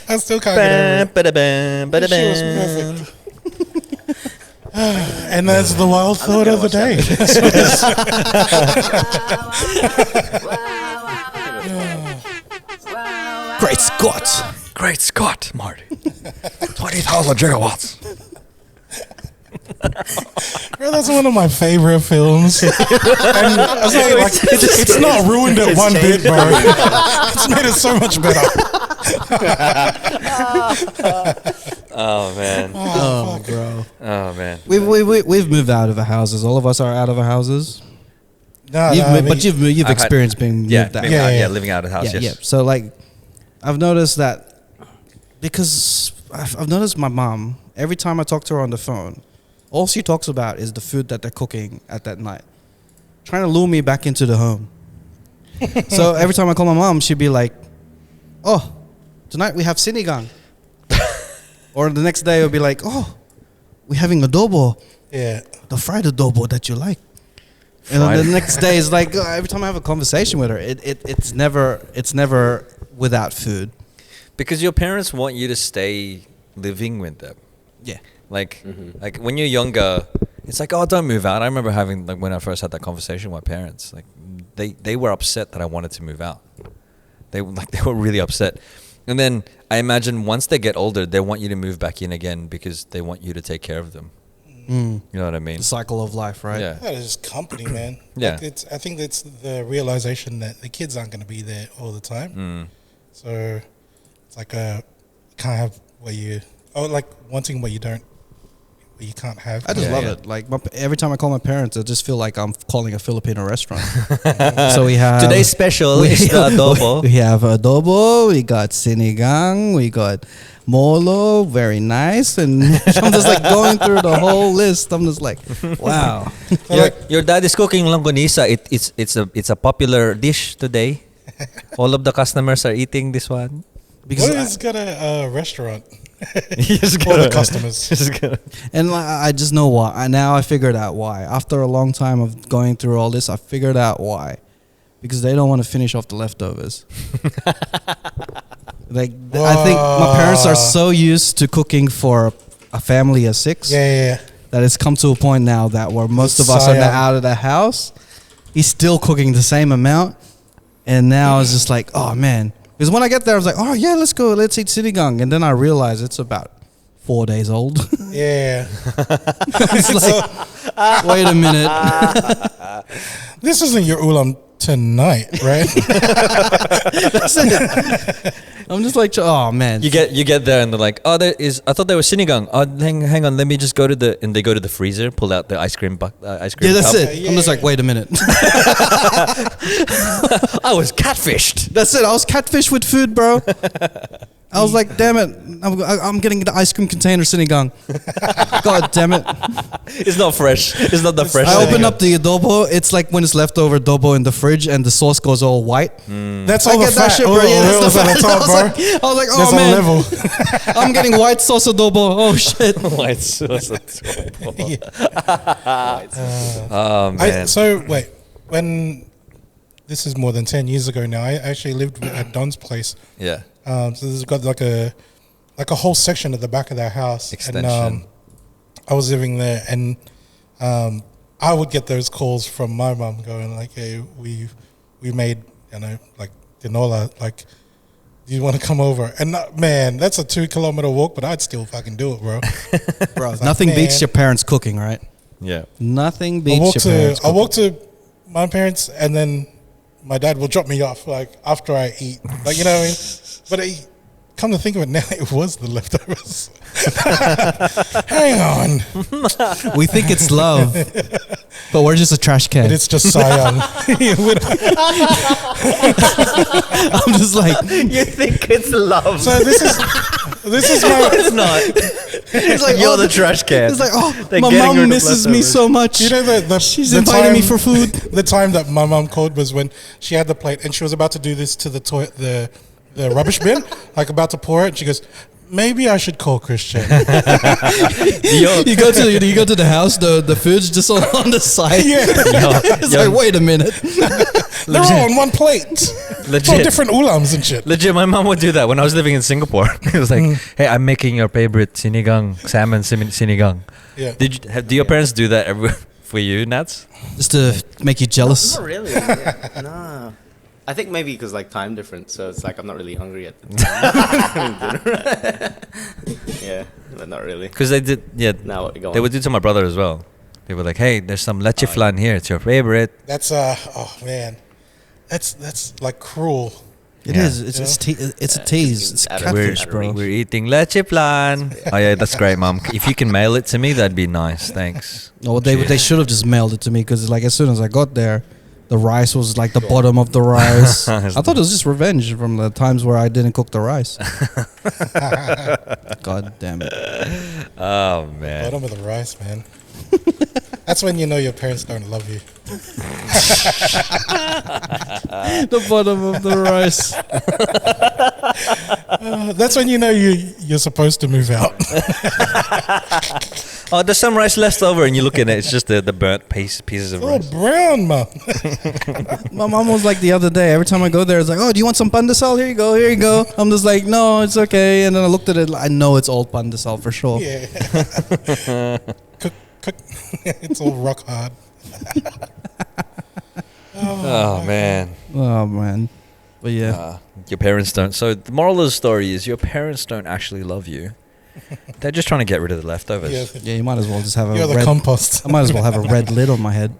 I still can't get over it. Ba-da-bam, ba-da-bam, She was ba-da-bam. perfect. And that's the wild thought of the day. Great Scott. Great Scott, Marty. 20,000 gigawatts. Bro, that's one of my favorite films. And I was like, it's not ruined it It's one bit, changed. bro. It's made it so much better. Oh, man. Oh, bro. Oh, man. We've moved out of our houses. All of us are out of our houses. No, But you've I've had- experienced being moved out. Yeah. Living out of the house, Yeah, yes. yeah. So like, I've noticed that because I've noticed my mom, every time I talk to her on the phone, all she talks about is the food that they're cooking at that night, trying to lure me back into the home. So every time I call my mom, she'd be like, "Oh, tonight we have sinigang," or the next day it'll be like, "Oh, we're having adobo, Yeah. the fried adobo that you like." And then the next day is like, every time I have a conversation with her, it's never without food. Because your parents want you to stay living with them. Yeah. Like when you're younger, it's like, oh, don't move out. I remember having, like, when I first had that conversation with my parents, like they were upset that I wanted to move out. They were really upset. And then I imagine once they get older, they want you to move back in again because they want you to take care of them. You know what I mean? The cycle of life, right? Yeah. That is company, man. Yeah. Like I think it's the realization that the kids aren't going to be there all the time. So it's like you can't have what you like wanting what you can't have. I just Yeah, love yeah. it. Like every time I call my parents, I just feel like I'm calling a Filipino restaurant. So we have Today's special is the adobo. We have adobo. We got sinigang. We got molo. Very nice. And I'm just like going through the whole list. I'm just like, wow. Your dad is cooking longanisa. It's a popular dish today. All of the customers are eating this one. Because it's got a restaurant. He's All the customers. And I just know why. Now I figured out why. After a long time of going through all this, I figured out why. Because they don't want to finish off the leftovers. I think my parents are so used to cooking for a family of 6 Yeah. that it's come to a point now that where most of us are now out of the house. He's still cooking the same amount. And now it's just like, oh man. Because when I get there, I was like, oh yeah, let's go. Let's eat sinigang. And then I realize it's about 4 days old. Yeah. It's like, wait a minute. This isn't your ulam tonight, right? That's it. I'm just like, oh man. You get there and they're like, oh, I thought there was sinigang. Oh, hang on, let me just go to and they go to the freezer, pull out the ice cream Yeah, that's cup. it. I'm just like, wait a minute. I was catfished. That's it. I was catfish with food, bro. I was like, damn it. I'm getting the ice cream container sinigang. God damn it. It's not fresh. It's not the fresh. I opened up the adobo. It's like when it's leftover adobo in the fridge and the sauce goes all white. That's I all the get that fat. shit, bro. All Yeah, that's oils the on fat. the top, bro. I was like, oh That's man. on level. I'm getting white sauce adobo. Oh shit. White sauce. Oh man. Wait, when this is more than 10 years ago now, I actually lived at Don's place. Yeah. So there's got like a whole section at the back of their house. Extension. And I was living there, and I would get those calls from my mum going like, "Hey, we made like tinola. Like, do you want to come over?" And man, that's a 2-kilometer walk, but I'd still fucking do it, bro. Bro, Like, nothing beats man. your parents cooking, right? Yeah. Nothing beats your parents I cooking. walk to my parents, and then my dad will drop me off like after I eat, like, you know what I mean. But come to think of it now, it was the leftovers. Hang on, We think it's love, but we're just a trash can. but it's just sayang. I'm just like, You think it's love? So this is my. It's not. it's like You're oh, the trash can. It's like, oh, They're my getting rid mom of misses me leftovers. so much. You know the She's the inviting me time- for food. The time that my mom called was when she had the plate and she was about to do this to the rubbish bin, like about to pour it. And she goes, "Maybe I should call Christian." You go to the house, the food's just on the side. Yeah, It's like, wait a minute. they're all on one plate. It's all Legit. different ulams and shit. Legit, my mom would do that when I was living in Singapore. It was like, "Hey, I'm making your favorite sinigang, salmon sinigang." Yeah. Do your parents do that for you, Nats? Just to make you jealous. Not really. Yeah. No. I think maybe because like time difference, so it's like I'm not really hungry at the time. Yeah, but not really. Because they did, yeah. Now what go They on? would do to my brother as well. They were like, "Hey, there's some leche flan here. It's your favorite." That's oh man, that's like cruel. It Yeah. is. It's a tease. It's Out of- catfish, out of bro. reach. We're eating leche flan. Oh yeah, that's great, Mom. If you can mail it to me, that'd be nice. Thanks. No, they should have just mailed it to me because like as soon as I got there, the rice was like the bottom of the rice. I thought it was just revenge from the times where I didn't cook the rice. God damn it. Oh man. Bottom of the rice, man. That's when you know your parents don't love you. The bottom of the rice. That's when you know you're supposed to move out. Oh, there's some rice left over, and you look at it. It's just the burnt pieces of Oh, rice. brown, mom. My mom was like the other day, every time I go there, it's like, oh, do you want some pandesal? Here you go, here you go. I'm just like, no, it's okay. And then I looked at it, I know it's old pandesal for sure. Yeah. cook. It's all rock hard. Oh man. Oh, man. But yeah. Your parents don't. So the moral of the story is your parents don't actually love you. They're just trying to get rid of the leftovers. Yeah. Yeah, you might as well just have a You're the red... compost. I might as well have a red lid on my head.